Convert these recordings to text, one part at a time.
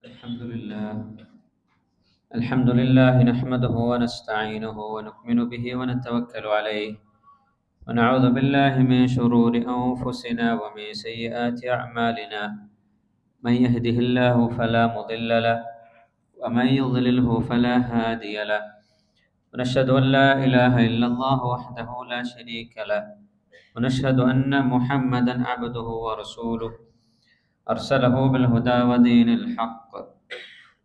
الحمد لله الحمد لله نحمده ونستعينه ونؤمن به ونتوكل عليه ونعوذ بالله من شرور أنفسنا ومن سيئات أعمالنا من يهده الله فلا مضل له ومن يضلله فلا هادي له ونشهد أن لا إله إلا الله وحده لا شريك له ونشهد أن محمدا عبده ورسوله أرسله بالهدى ودين الحق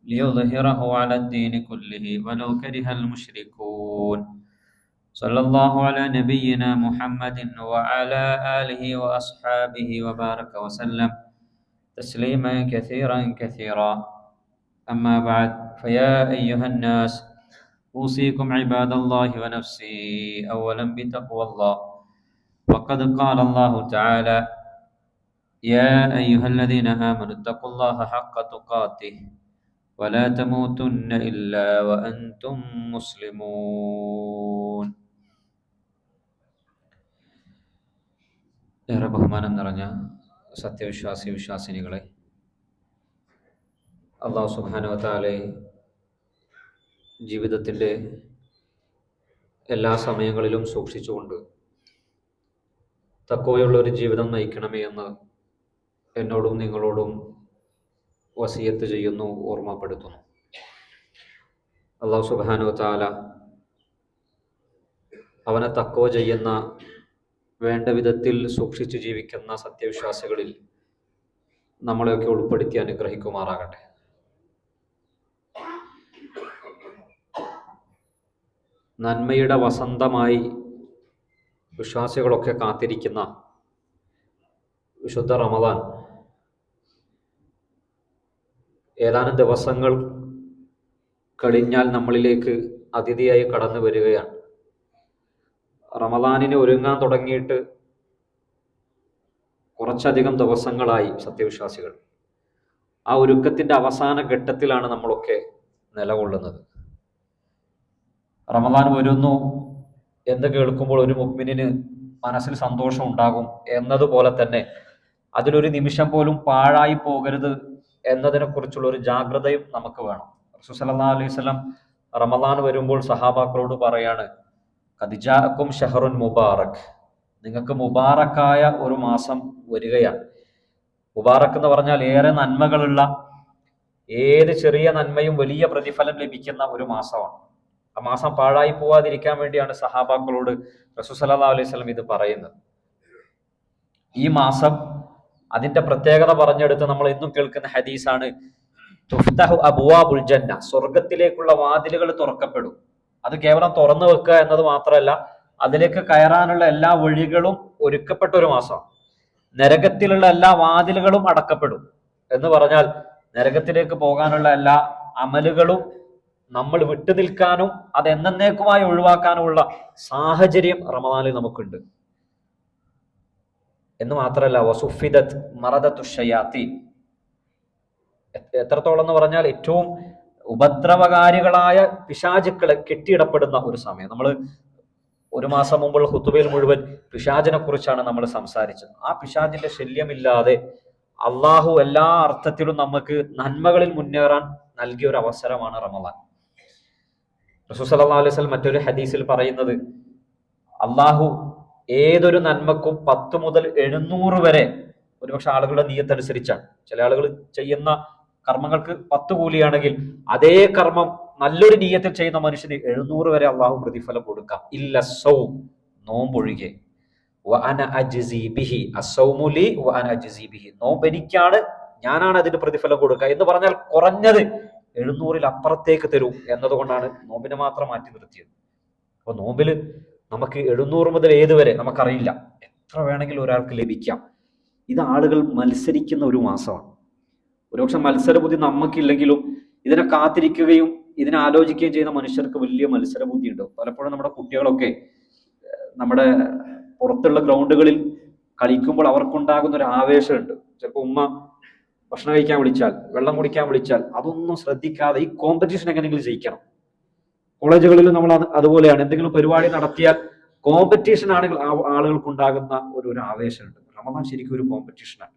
ليظهره على الدين كله ولو كره المشركون صلى الله على نبينا محمد وعلى آله وأصحابه وبارك وسلم تسليما كثيرا كثيرا أما بعد فيا أيها الناس أوصيكم عباد الله ونفسي أولا بتقوى الله وقد قال الله تعالى يا أيها الذين آمنوا اتقوا الله حق تقاته ولا تموتن إلا وأنتم مسلمون. ഏറെ ബഹുമാനം നിറഞ്ഞ വിശ്വാസിനികളെ, അല്ലാഹു സുബ്ഹാനഹു വ തആല ജീവിതത്തിൻ്റെ എല്ലാ സമയങ്ങളിലും സൂക്ഷിച്ചുകൊണ്ട് തഖ്വയുള്ള ഒരു ജീവിതം നയിക്കണമേ എന്ന് എന്നോടും നിങ്ങളോടും വസിയത്ത് ചെയ്യുന്നു, ഓർമ്മപ്പെടുത്തുന്നു. അല്ലാഹു സുബ്ഹാനഹു വ തആല അവനെ തഖ്വ ചെയ്യുന്ന, വേണ്ട വിധത്തിൽ സൂക്ഷിച്ചു ജീവിക്കുന്ന സത്യവിശ്വാസികളിൽ നമ്മളെയൊക്കെ ഉൾപ്പെടുത്തി അനുഗ്രഹിക്കുമാറാകട്ടെ. നന്മയുടെ വസന്തമായി വിശ്വാസികളൊക്കെ കാത്തിരിക്കുന്ന വിശുദ്ധ റമദാൻ ഏതാനും ദിവസങ്ങൾ കഴിഞ്ഞാൽ നമ്മളിലേക്ക് അതിഥിയായി കടന്നു വരികയാണ്. റമദാനിന് ഒരുങ്ങാൻ തുടങ്ങിയിട്ട് കുറച്ചധികം ദിവസങ്ങളായി സത്യവിശ്വാസികൾ. ആ ഒരുക്കത്തിൻ്റെ അവസാന ഘട്ടത്തിലാണ് നമ്മളൊക്കെ നിലകൊള്ളുന്നത്. റമദാൻ വരുന്നു എന്ന് കേൾക്കുമ്പോൾ ഒരു മുഅ്മിനിന് മനസ്സിൽ സന്തോഷം ഉണ്ടാകും എന്നതുപോലെ തന്നെ അതിലൊരു നിമിഷം പോലും പാഴായി പോകരുത് എന്നതിനെക്കുറിച്ചുള്ള ഒരു ജാഗ്രതയും നമുക്ക് വേണം. റസൂൽ സല്ലല്ലാഹു അലൈഹി വസല്ലം റമദാൻ വരുമ്പോൾ സഹാബാക്കളോട് പറയാണ്, ഖദ് ജാഅക്കും ഷഹറുൻ മുബാറക്, നിങ്ങൾക്ക് മുബാറക്കായ ഒരു മാസം വരികയാണ്. മുബാറക്ക് എന്ന് പറഞ്ഞാൽ ഏറെ നന്മകളുള്ള, ഏത് ചെറിയ നന്മയും വലിയ പ്രതിഫലം ലഭിക്കുന്ന ഒരു മാസമാണ്. ആ മാസം പാഴായി പോവാതിരിക്കാൻ വേണ്ടിയാണ് സഹാബാക്കളോട് റസൂൽ സല്ലല്ലാഹു അലൈഹി വസല്ലം ഇത് പറയുന്നത്. ഈ മാസം അതിന്റെ പ്രത്യേകത പറഞ്ഞെടുത്ത് നമ്മൾ എന്നും കേൾക്കുന്ന ഹദീസാണ്, തുഫ്തഹു അബ്വാബുൽ ജന്ന, സ്വർഗത്തിലേക്കുള്ള വാതിലുകൾ തുറക്കപ്പെടും. അത് കേവലം തുറന്നു വെക്കുക എന്നത് മാത്രമല്ല, അതിലേക്ക് കയറാനുള്ള എല്ലാ വഴികളും ഒരുക്കപ്പെട്ട ഒരു മാസമാണ്. നരകത്തിലുള്ള എല്ലാ വാതിലുകളും അടക്കപ്പെടും എന്ന് പറഞ്ഞാൽ നരകത്തിലേക്ക് പോകാനുള്ള എല്ലാ അമലുകളും നമ്മൾ വിട്ടു നിൽക്കാനും അത് എന്നേക്കുമായി ഒഴിവാക്കാനുമുള്ള സാഹചര്യം റമദാനിൽ നമുക്കുണ്ട് എന്ന് മാത്രമല്ല, വസുഫിദത് മറദത്തു ഷയാത്തീൻ, എത്രത്തോളം എന്ന് പറഞ്ഞാൽ ഏറ്റവും ഉപദ്രവകാരികളായ പിശാചുക്കളെ കെട്ടിയിടപ്പെടുന്ന ഒരു സമയം. നമ്മൾ ഒരു മാസം മുമ്പുള്ള ഖുതുബയിൽ മുഴുവൻ പിശാചിനെ കുറിച്ചാണ് നമ്മൾ സംസാരിച്ചത്. ആ പിശാചിന്റെ ശല്യമില്ലാതെ അള്ളാഹു എല്ലാ അർത്ഥത്തിലും നമുക്ക് നന്മകളിൽ മുന്നേറാൻ നൽകിയ ഒരു അവസരമാണ് റമദാൻ. റസൂൽ സല്ലല്ലാഹു അലൈഹി വസല്ലം മറ്റൊരു ഹദീസിൽ പറയുന്നത്, അള്ളാഹു ഏതൊരു നന്മക്കും 10 മുതൽ 700 വരെ, ഒരുപക്ഷെ ആളുകളുടെ നിയ്യത്തനുസരിച്ചാണ്, ചില ആളുകൾ ചെയ്യുന്ന കർമ്മങ്ങൾക്ക് 10 കൂലിയാണെങ്കിൽ അതേ കർമ്മം നല്ലൊരു നിയ്യത്തിൽ ചെയ്യുന്ന മനുഷ്യന് 700 വരെ അള്ളാഹു പ്രതിഫലം കൊടുക്കാം. ഇല്ല സൗം, നോമ്പൊഴികെ. വഅന അജ്സി ബിഹി, അസ്സൗമു ലി വഅന അജ്സി ബിഹി, നോമ്പ് എനിക്കാണ്, ഞാനാണ് അതിന് പ്രതിഫലം കൊടുക്കുക എന്ന് പറഞ്ഞാൽ കുറഞ്ഞത് 700-ൽ അപ്പുറത്തേക്ക് തരും എന്നതുകൊണ്ടാണ് നോമ്പിനെ മാത്രം മാറ്റി നിർത്തിയത്. അപ്പൊ നോമ്പിൽ നമുക്ക് 700 മുതൽ ഏതുവരെ നമുക്കറിയില്ല, എത്ര വേണമെങ്കിലും ഒരാൾക്ക് ലഭിക്കാം. ഇത് ആളുകൾ മത്സരിക്കുന്ന ഒരു മാസമാണ്. ഒരുപക്ഷെ മത്സരബുദ്ധി നമുക്കില്ലെങ്കിലും ഇതിനെ കാത്തിരിക്കുകയും ഇതിനെ ആലോചിക്കുകയും ചെയ്യുന്ന മനുഷ്യർക്ക് വലിയ മത്സരബുദ്ധി ഉണ്ട്. പലപ്പോഴും നമ്മുടെ കുട്ടികളൊക്കെ നമ്മുടെ പുറത്തുള്ള ഗ്രൗണ്ടുകളിൽ കളിക്കുമ്പോൾ അവർക്കുണ്ടാകുന്ന ഒരു ആവേശമുണ്ട്. ചിലപ്പോൾ ഉമ്മ ഭക്ഷണം കഴിക്കാൻ വിളിച്ചാൽ, വെള്ളം കുടിക്കാൻ വിളിച്ചാൽ അതൊന്നും ശ്രദ്ധിക്കാതെ ഈ കോമ്പറ്റീഷൻ എങ്ങനെയെങ്കിലും ജയിക്കണം. കോളേജുകളിൽ നമ്മൾ അതുപോലെയാണ്. എന്തെങ്കിലും പരിപാടി നടത്തിയാൽ കോമ്പറ്റീഷൻ ആണെങ്കിൽ ആളുകൾക്കുണ്ടാകുന്ന ഒരു ആവേശമുണ്ട്. റമദാൻ ശരിക്കും ഒരു കോമ്പറ്റീഷനാണ്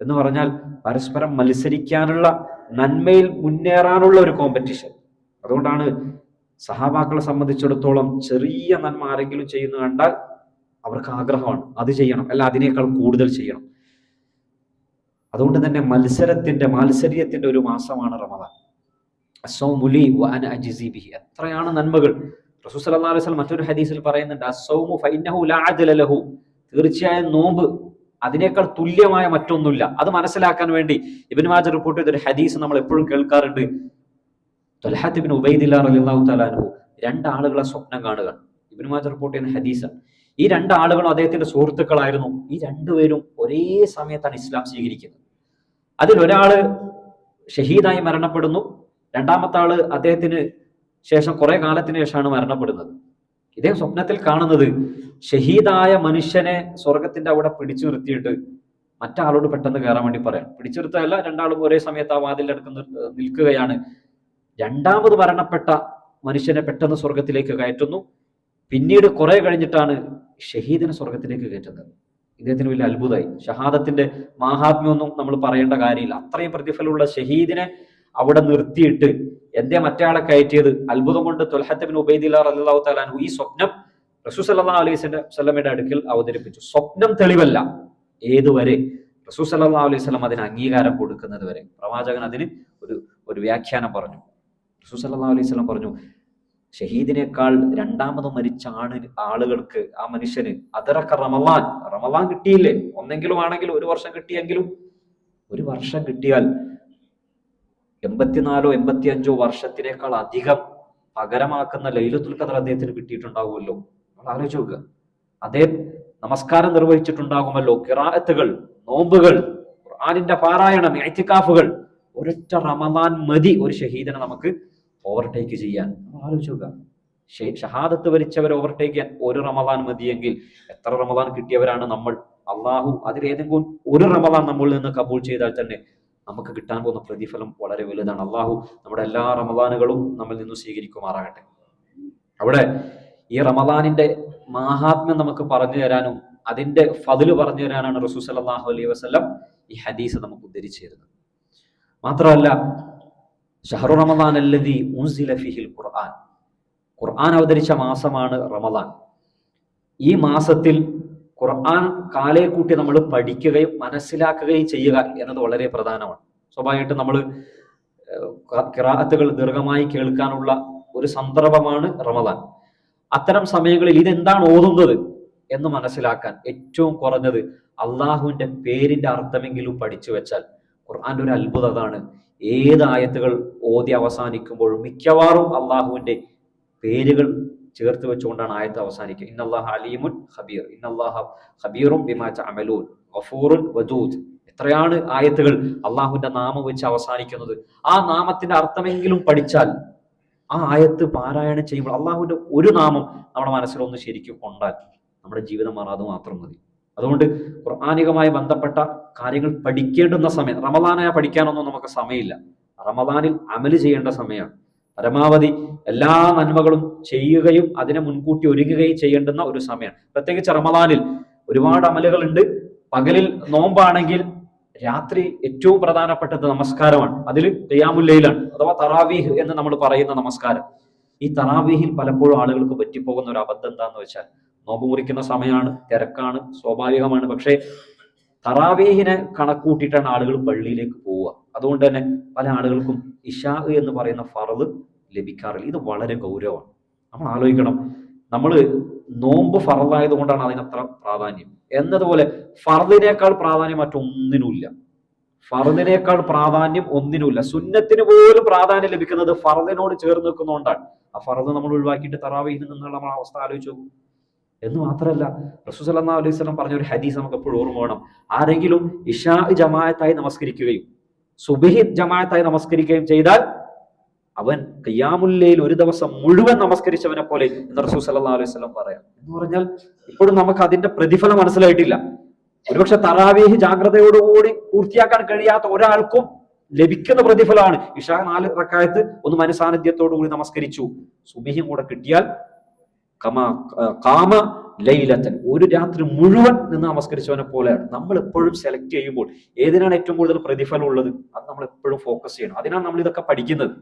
എന്ന് പറഞ്ഞാൽ പരസ്പരം മത്സരിക്കാനുള്ള നന്മയിൽ മുന്നേറാനുള്ള ഒരു കോമ്പറ്റീഷൻ. അതുകൊണ്ടാണ് സഹാബാക്കളെ സംബന്ധിച്ചിടത്തോളം ചെറിയ നന്മ ആരെങ്കിലും ചെയ്യുന്ന കണ്ടാൽ അവർക്ക് ആഗ്രഹമാണ് അത് ചെയ്യണം, അല്ല അതിനേക്കാൾ കൂടുതൽ ചെയ്യണം. അതുകൊണ്ട് തന്നെ മാത്സര്യത്തിന്റെ ഒരു മാസമാണ് റമദാൻ. അസ്സൗമുലി വഅന അജ്സി ബിഹി. എത്രയാണ് നന്മകൾ. റസൂൽ സല്ലല്ലാഹു അലൈഹി വസല്ലം മറ്റൊരു ഹദീസിൽ പറയുന്നുണ്ട്, അസ്സൗമു ഫഇന്നഹു ലാ അദ്ല ലഹു. തീർച്ചയായും നോമ്പ് അതിനേക്കാൾ തുല്യമായ മറ്റൊന്നുമില്ല. അത് മനസ്സിലാക്കാൻ വേണ്ടി ഇബ്നു മാജ റിപ്പോർട്ട് ചെയ്തൊരു ഹദീസ് നമ്മൾ എപ്പോഴും കേൾക്കാറുണ്ട്. ത്വൽഹത്ത് ഇബ്നു ഉബൈദില്ലാഹ് റളിയല്ലാഹു തആല അൻഹു രണ്ടാളുകളെ സ്വപ്നം കാണുക. ഇബ്നു മാജ റിപ്പോർട്ട് ചെയ്യുന്ന ഹദീസാണ്. ഈ രണ്ടാളുകളും അദ്ദേഹത്തിന്റെ സുഹൃത്തുക്കളായിരുന്നു. ഈ രണ്ടുപേരും ഒരേ സമയത്താണ് ഇസ്ലാം സ്വീകരിക്കുന്നത്. അതിൽ ഒരാള് ഷഹീദായി മരണപ്പെടുന്നു, രണ്ടാമത്തെ ആള് അദ്ദേഹത്തിന് ശേഷം കുറെ കാലത്തിന് ശേഷമാണ് മരണപ്പെടുന്നത്. ഇദ്ദേഹം സ്വപ്നത്തിൽ കാണുന്നത് ഷഹീദായ മനുഷ്യനെ സ്വർഗത്തിന്റെ അവിടെ പിടിച്ചു നിർത്തിയിട്ട് മറ്റാളോട് പെട്ടെന്ന് കയറാൻ വേണ്ടി പറയാം. പിടിച്ചു നിർത്തല്ല, രണ്ടാളും ഒരേ സമയത്ത് ആ വാതിലിന്റെ അടുത്ത് നിൽക്കുകയാണ്. രണ്ടാമത് മരണപ്പെട്ട മനുഷ്യനെ പെട്ടെന്ന് സ്വർഗത്തിലേക്ക് കയറ്റുന്നു. പിന്നീട് കുറെ കഴിഞ്ഞിട്ടാണ് ഷഹീദിനെ സ്വർഗത്തിലേക്ക് കയറ്റുന്നത്. ഇദ്ദേഹത്തിന് വലിയ അത്ഭുതമായി. ഷഹാദത്തിന്റെ മാഹാത്മ്യമൊന്നും നമ്മൾ പറയേണ്ട കാര്യമില്ല. അത്രയും പ്രതിഫലമുള്ള ഷഹീദിനെ അവിടെ നിർത്തിയിട്ട് എന്തേ മറ്റേ കയറ്റിയത്? അത്ഭുതം കൊണ്ട് ത്വൽഹത്ത് ഇബ്നു ഉബൈദില്ലാഹ് റളിയല്ലാഹു തആല അൻഹു ഈ സ്വപ്നം റസൂൽ സല്ലല്ലാഹു അലൈഹി വസല്ലമയുടെ അടുക്കൽ അവതരിപ്പിച്ചു. സ്വപ്നം തെളിവല്ല. ഏതുവരെ? റസൂൽ സല്ലല്ലാഹു അലൈഹി വസല്ലം അതിന് അംഗീകാരം കൊടുക്കുന്നത് വരെ. പ്രവാചകൻ അതിന് ഒരു വ്യാഖ്യാനം പറഞ്ഞു. റസൂൽ സല്ലല്ലാഹു അലൈഹി വസല്ലം പറഞ്ഞു, ഷഹീദിനേക്കാൾ രണ്ടാമത് മരിച്ച ആളുകൾക്ക്, ആ മനുഷ്യന് അദറക റമളാൻ കിട്ടിയില്ലേ? ഒന്നെങ്കിലും ആണെങ്കിൽ ഒരു വർഷം കിട്ടിയെങ്കിലും, ഒരു വർഷം കിട്ടിയാൽ 84 85 വർഷത്തിനേക്കാൾ അധികം പകരമാക്കുന്ന ലൈലത്തുൽ ഖദർ അദ്ദേഹത്തിന് കിട്ടിയിട്ടുണ്ടാവുമല്ലോ. നമ്മൾ ആലോചിച്ച് നോക്കുക. അദ്ദേഹം നമസ്കാരം നിർവഹിച്ചിട്ടുണ്ടാകുമല്ലോ, ഖിറാഅത്തുകൾ, നോമ്പുകൾ, ഖുർആനിന്റെ പാരായണം, ഇഅ്തികാഫുകൾ. ഒരൊറ്റ റമളാൻ മതി ഒരു ഷഹീദിനെ നമുക്ക് ഓവർടേക്ക് ചെയ്യാൻ. ആലോചിച്ച് നോക്കുക. ഷഹാദത്ത് വരിച്ചവരെ ഓവർടേക്ക് ചെയ്യാൻ ഒരു റമളാൻ മതിയെങ്കിൽ എത്ര റമളാൻ കിട്ടിയവരാണ് നമ്മൾ. അള്ളാഹു അതിലേതെങ്കിലും ഒരു റമളാൻ നമ്മളിൽ നിന്ന് കബൂൾ ചെയ്താൽ തന്നെ നമുക്ക് കിട്ടാൻ പോകുന്ന പ്രതിഫലം വളരെ വലുതാണ്. അള്ളാഹു നമ്മുടെ എല്ലാ റമളാനുകളും നമ്മിൽ നിന്ന് സ്വീകരിക്കുമാറാകട്ടെ. അവിടെ ഈ റമളാനിന്റെ മാഹാത്മ്യം നമുക്ക് പറഞ്ഞു തരാനും അതിന്റെ ഫദ്ല് പറഞ്ഞു തരാനാണ് റസൂൽ സല്ലല്ലാഹു അലൈഹി വസല്ലം ഈ ഹദീസ് നമുക്ക് ഉദ്ധരിച്ചു തരുന്നത്. മാത്രമല്ല, ഷഹ്റു റമളാൻ അല്ലദീ ഉൻസില ഫീഹിൽ ഖുർആൻ. ഖുർആൻ അവതരിച്ച മാസമാണ് റമളാൻ. ഈ മാസത്തിൽ ഖുർആൻ കാലേ കൂട്ടി നമ്മൾ പഠിക്കുകയും മനസ്സിലാക്കുകയും ചെയ്യുക എന്നത് വളരെ പ്രധാനമാണ്. സ്വാഭാവികമായിട്ട് നമ്മൾ ഖിറാഅത്തുകൾ ദീർഘമായി കേൾക്കാനുള്ള ഒരു സന്ദർഭമാണ് റമളാൻ. അത്തരം സമയങ്ങളിൽ ഇതെന്താണ് ഓതുന്നത് എന്ന് മനസ്സിലാക്കാൻ ഏറ്റവും കുറഞ്ഞത് അള്ളാഹുവിന്റെ പേരിന്റെ അർത്ഥമെങ്കിലും പഠിച്ചു വെച്ചാൽ ഖുർആന്റെ ഒരു അത്ഭുതം അതാണ്. ഏത് ആയത്തുകൾ ഓതി അവസാനിക്കുമ്പോഴും മിക്കവാറും അള്ളാഹുവിന്റെ പേരുകൾ ചേർത്ത് വെച്ചുകൊണ്ടാണ് ആയത്ത് അവസാനിക്കുക. ഇന്നല്ലാഹ അലീമുൻ ഖബീർ, ഇന്നല്ലാഹ ഖബീറും ബിമാ തഅമലൂൻ, ഗഫൂറുൻ വദൂദ്. എത്രയാണ് ആയത്തുകൾ അള്ളാഹുവിന്റെ നാമം വെച്ച് അവസാനിക്കുന്നത്. ആ നാമത്തിന്റെ അർത്ഥമെങ്കിലും പഠിച്ചാൽ, ആ ആയത്ത് പാരായണം ചെയ്യുമ്പോൾ അള്ളാഹുവിന്റെ ഒരു നാമം നമ്മുടെ മനസ്സിലൊന്ന് ശരിക്കും കൊണ്ടാൽ നമ്മുടെ ജീവിതം മാറാതെ മാത്രം മതി. അതുകൊണ്ട് ഖുർആനികമായി ബന്ധപ്പെട്ട കാര്യങ്ങൾ പഠിക്കേണ്ടുന്ന സമയം, റമളാനായ പഠിക്കാനൊന്നും നമുക്ക് സമയമില്ല. റമളാനിൽ അമല് ചെയ്യേണ്ട സമയമാണ്. പരമാവധി എല്ലാ നന്മകളും ചെയ്യുകയും അതിനെ മുൻകൂട്ടി ഒരുങ്ങുകയും ചെയ്യേണ്ടുന്ന ഒരു സമയമാണ്. പ്രത്യേകിച്ച് റമളാനിൽ ഒരുപാട് അമലുകളുണ്ട്. പകലിൽ നോമ്പാണെങ്കിൽ രാത്രി ഏറ്റവും പ്രധാനപ്പെട്ടത് നമസ്കാരമാണ്. അതിൽ ഖിയാമുൽ ലൈലാണ് അഥവാ തറാവീഹ് എന്ന് നമ്മൾ പറയുന്ന നമസ്കാരം. ഈ തറാവീഹിൽ പലപ്പോഴും ആളുകൾക്ക് പറ്റിപ്പോകുന്ന ഒരു അബദ്ധം എന്താന്ന് വെച്ചാൽ, നോമ്പ് മുറിക്കുന്ന സമയമാണ്, തിരക്കാണ്, സ്വാഭാവികമാണ്. പക്ഷേ തറാവീഹിനെ കണക്കൂട്ടിയിട്ടാണ് ആളുകൾ പള്ളിയിലേക്ക് പോവുക. അതുകൊണ്ട് തന്നെ പല ആളുകൾക്കും ഇശാ എന്ന് പറയുന്ന ഫർദ് ലഭിക്കാറില്ല. ഇത് വളരെ ഗൗരവമാണ്. നമ്മൾ ആലോചിക്കണം, നമ്മൾ നോമ്പ് ഫർദായത് കൊണ്ടാണ് അതിനത്ര പ്രാധാന്യം. എന്നതുപോലെ ഫർദിനേക്കാൾ പ്രാധാന്യം മറ്റൊന്നിനുമില്ല. ഫർദിനേക്കാൾ പ്രാധാന്യം ഒന്നിനുമില്ല. സുന്നത്തിന് പോലും പ്രാധാന്യം ലഭിക്കുന്നത് ഫർദിനോട് ചേർന്ന് നിൽക്കുന്നതുകൊണ്ടാണ്. ആ ഫർദ് നമ്മൾ ഒഴിവാക്കിയിട്ട് തറാവീഹിൽ നിന്നുള്ള നമ്മൾ അവസ്ഥ ആലോചിച്ചു പോകും. എന്ന് മാത്രമല്ല, റസൂൽ സല്ലല്ലാഹു അലൈഹി വസല്ലം പറഞ്ഞ ഒരു ഹദീസ് നമുക്ക് എപ്പോഴും ഓർമ്മ വേണം. ആരെങ്കിലും ഇശാ ജമാഅത്തായി നമസ്കരിക്കുകയും സുബ്ഹി ജമാഅത്തായി നമസ്കരിക്കുകയും ചെയ്താൽ അവൻ ഖിയാമുൽ ലൈൽ ഒരു ദിവസം മുഴുവൻ നമസ്കരിച്ചവനെ പോലെ എന്ന് റസൂൽ സല്ലല്ലാഹു അലൈഹി വസല്ലം പറയാം. എന്ന് പറഞ്ഞാൽ ഇപ്പോഴും നമുക്ക് അതിന്റെ പ്രതിഫലം മനസ്സിലായിട്ടില്ല. ഒരുപക്ഷെ തറാവീഹ് ജാഗ്രതയോടുകൂടി പൂർത്തിയാക്കാൻ കഴിയാത്ത ഒരാൾക്കും ലഭിക്കുന്ന പ്രതിഫലമാണ് ഇശാ 4 റക്അത്ത് ഒന്ന് മനസാന്നിധ്യത്തോടു കൂടി നമസ്കരിച്ചു. സുബ്ഹിയും കൂടെ കിട്ടിയാൽ ഖാമ ലൈലത്തൻ, ഒരു രാത്രി മുഴുവൻ നിന്ന് നമസ്കരിച്ചവനെ പോലെയാണ്. നമ്മൾ എപ്പോഴും സെലക്ട് ചെയ്യുമ്പോൾ ഏതിനാണ് ഏറ്റവും കൂടുതൽ പ്രതിഫലം ഉള്ളത്, അത് നമ്മൾ എപ്പോഴും ഫോക്കസ് ചെയ്യണം. അതിനാണ് നമ്മൾ ഇതൊക്കെ പഠിക്കുന്നത്.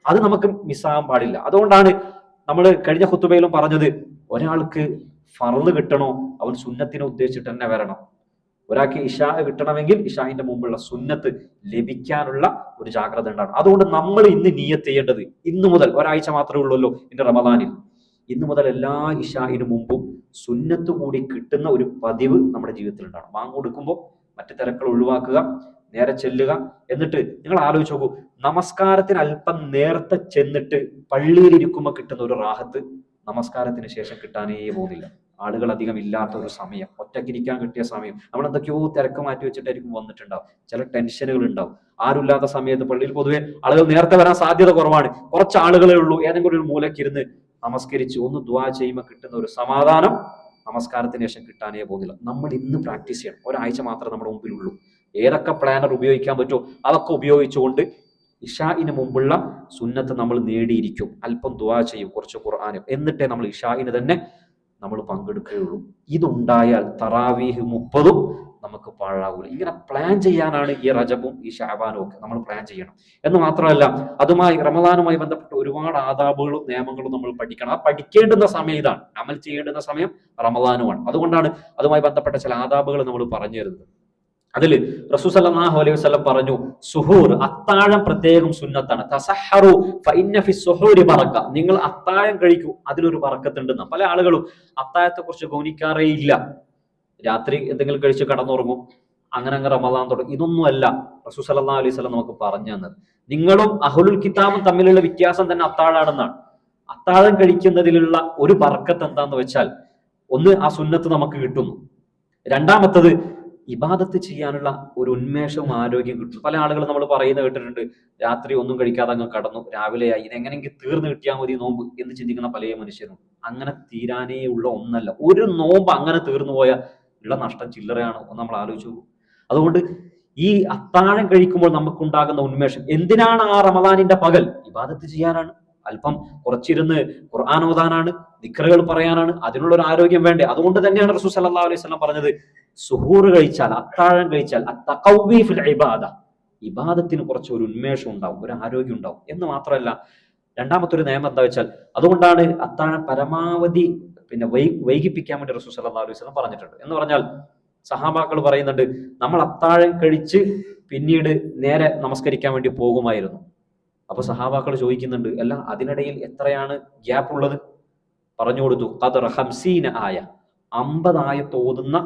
അത് നമുക്ക് മിസ്സാകാൻ പാടില്ല. അതുകൊണ്ടാണ് നമ്മൾ കഴിഞ്ഞ ഖുതുബയിലും പറഞ്ഞത്, ഒരാൾക്ക് ഫർള് കിട്ടണോ അവൻ സുന്നത്തിനെ ഉദ്ദേശിച്ചിട്ട് തന്നെ വരണം. ഒരാൾക്ക് ഇശാ കിട്ടണമെങ്കിൽ ഇശാഹിന്റെ മുമ്പുള്ള സുന്നത്ത് ലഭിക്കാനുള്ള ഒരു ജാഗ്രത ഉണ്ടാകണം. അതുകൊണ്ട് നമ്മൾ ഇന്ന് നിയ്യത്ത് ചെയ്യേണ്ടത്, ഇന്നു മുതൽ ഒരാഴ്ച മാത്രമേ ഉള്ളൂല്ലോ ഇന്ന് റമദാനിൽ, ഇന്നു മുതൽ എല്ലാ ഇശാഹിന് മുമ്പും സുന്നത്ത് കൂടി കിട്ടുന്ന ഒരു പതിവ് നമ്മുടെ ജീവിതത്തിൽ ഉണ്ടാകണം. ബാങ്ക് കൊടുക്കുമ്പോൾ മറ്റു തിരക്കുകൾ ഒഴിവാക്കുക, നേരെ ചെല്ലുക. എന്നിട്ട് നിങ്ങൾ ആലോചിച്ച് നോക്കൂ, നമസ്കാരത്തിന് അല്പം നേരത്തെ ചെന്നിട്ട് പള്ളിയിൽ ഇരിക്കുമ്പോൾ കിട്ടുന്ന ഒരു റാഹത്ത് നമസ്കാരത്തിന് ശേഷം കിട്ടാനേ പോകുന്നില്ല. ആളുകൾ അധികം ഇല്ലാത്ത ഒരു സമയം, ഒറ്റയ്ക്കിരിക്കാൻ കിട്ടിയ സമയം, നമ്മൾ എന്തൊക്കെയോ തിരക്ക് മാറ്റി വെച്ചിട്ടായിരിക്കും വന്നിട്ടുണ്ടാവും. ചില ടെൻഷനുകൾ ഉണ്ടാവും. ആരുമില്ലാത്ത സമയത്ത് പള്ളിയിൽ പൊതുവെ ആളുകൾ നേരത്തെ വരാൻ സാധ്യത കുറവാണ്. കുറച്ച് ആളുകളേ ഉള്ളൂ. ഏതെങ്കിലും ഒരു മൂലക്കിരുന്ന് നമസ്കരിച്ച് ഒന്ന് ദുആ ചെയ്യുമ്പോൾ കിട്ടുന്ന ഒരു സമാധാനം നമസ്കാരത്തിന് ശേഷം കിട്ടാനേ പോകുന്നില്ല. നമ്മൾ ഇന്ന് പ്രാക്ടീസ് ചെയ്യണം. ഒരാഴ്ച മാത്രമേ നമ്മുടെ മുമ്പിലുള്ളൂ. ഏതൊക്കെ പ്ലാനർ ഉപയോഗിക്കാൻ പറ്റുമോ അതൊക്കെ ഉപയോഗിച്ചുകൊണ്ട് ഇഷാഇന് മുമ്പുള്ള സുന്നത്ത് നമ്മൾ നേടിയിരിക്കും. അല്പം ദുആ ചെയ്യും, കുറച്ച് ഖുർആനും, എന്നിട്ടേ നമ്മൾ ഇഷാഇന് തന്നെ നമ്മൾ പങ്കെടുക്കുകയുള്ളൂ. ഇതുണ്ടായാൽ തറാവീഹ് 30 നമുക്ക് പാഴാകൂല. ഇങ്ങനെ പ്ലാൻ ചെയ്യാനാണ് ഈ റജബും ഈ ശഅബാനും ഒക്കെ നമ്മൾ പ്ലാൻ ചെയ്യണം. എന്ന് മാത്രമല്ല, അതുമായി റമദാനുമായി ബന്ധപ്പെട്ട് ഒരുപാട് ആദാബുകളും നിയമങ്ങളും നമ്മൾ പഠിക്കണം. ആ പഠിക്കേണ്ടുന്ന സമയം ഇതാണ്, അമൽ ചെയ്യേണ്ടുന്ന സമയം റമദാനുമാണ്. അതുകൊണ്ടാണ് അതുമായി ബന്ധപ്പെട്ട ചില ആദാബുകൾ നമ്മൾ പറഞ്ഞു തരുന്നത്. അതിൽ റസൂൽ സല്ലല്ലാഹു അലൈഹി വസല്ലം പറഞ്ഞു, സുഹൂർ, അത്താഴം പ്രത്യേകം സുന്നത്താണ്. തസഹറു ഫഇന്ന ഫി സുഹൂരി ബറക, നിങ്ങൾ അത്താഴം കഴിക്കൂ, അതിലൊരു ബറക്കത്തുണ്ടെന്ന്. പല ആളുകളും അത്താഴത്തെ കുറിച്ച് ഗൗനിക്കാറേ ഇല്ല. രാത്രി എന്തെങ്കിലും കഴിച്ച് കടന്നുറങ്ങും, അങ്ങനെ റമദാൻ തുടങ്ങും. ഇതൊന്നുമല്ല റസൂൽ സല്ലല്ലാഹു അലൈഹി വസല്ലം നമുക്ക് പറഞ്ഞു തന്നത്. നിങ്ങളും അഹ്ലുൽ കിതാബും തമ്മിലുള്ള വ്യത്യാസം തന്നെ അത്താഴാണെന്നാണ്. അത്താഴം കഴിക്കുന്നതിലുള്ള ഒരു ബറക്കത്ത് എന്താന്ന് വെച്ചാൽ, ഒന്ന് ആ സുന്നത്ത് നമുക്ക് കിട്ടുന്നു, രണ്ടാമത്തത് ഇബാദത്ത് ചെയ്യാനുള്ള ഒരു ഉന്മേഷവും ആരോഗ്യം കിട്ടും. പല ആളുകളും നമ്മൾ പറയുന്നത് കേട്ടിട്ടുണ്ട്, രാത്രി ഒന്നും കഴിക്കാതെ അങ്ങ് കടന്നു, രാവിലെയായി, ഇതെങ്ങനെയെങ്കിലും തീർന്നു കിട്ടിയാൽ മതി നോമ്പ് എന്ന് ചിന്തിക്കുന്ന പല മനുഷ്യരും. അങ്ങനെ തീരാനേ ഉള്ള ഒന്നല്ല. ഒരു നോമ്പ് അങ്ങനെ തീർന്നു പോയാൽ ഉള്ള നഷ്ടം ചില്ലറയാണ്, ഒന്ന് നമ്മൾ ആലോചിച്ചു. അതുകൊണ്ട് ഈ അത്താഴം കഴിക്കുമ്പോൾ നമുക്കുണ്ടാകുന്ന ഉന്മേഷം എന്തിനാണ്? ആ റമദാനിന്റെ പകൽ ഇബാദത്ത് ചെയ്യാനാണ്, അല്പം കുറച്ചിരുന്ന് ഖുർആൻ ഓതാനാണ്, ദിക്റുകൾ പറയാനാണ്. അതിനുള്ള ഒരു ആരോഗ്യം വേണ്ടേ? അതുകൊണ്ട് തന്നെയാണ് റസൂൽ സല്ലല്ലാഹു അലൈഹി വസല്ലം പറഞ്ഞത്, സുഹൂർ കഴിച്ചാൽ, അത്താഴം കഴിച്ചാൽ അത്തഖവ്വി ഫിൽ ഇബാദ, ഇബാദത്തിന് കുറച്ച് ഒരു ഉന്മേഷം ഉണ്ടാവും, ഒരു ആരോഗ്യം ഉണ്ടാവും. എന്ന് മാത്രമല്ല, രണ്ടാമത്തെ ഒരു നിയമം എന്താ വെച്ചാൽ, അതുകൊണ്ടാണ് അത്താഴം പരമാവധി വൈകിപ്പിക്കാൻ വേണ്ടി റസൂൽ സല്ലല്ലാഹു അലൈഹി വസല്ലം പറഞ്ഞിട്ടുണ്ട്. എന്ന് പറഞ്ഞാൽ സഹാബാക്കൾ പറയുന്നുണ്ട്, നമ്മൾ അത്താഴം കഴിച്ച് പിന്നീട് നേരെ നമസ്കരിക്കാൻ വേണ്ടി പോകുമായിരുന്നു. അപ്പൊ സഹാബാക്കൾ ചോദിക്കുന്നുണ്ട്, അല്ല അതിനിടയിൽ എത്രയാണ് ഗ്യാപ്പ് ഉള്ളത്? പറഞ്ഞു കൊടുത്തു, ഖദർ 50 ആയ, 50 ആയത്ത് ഓതുന്ന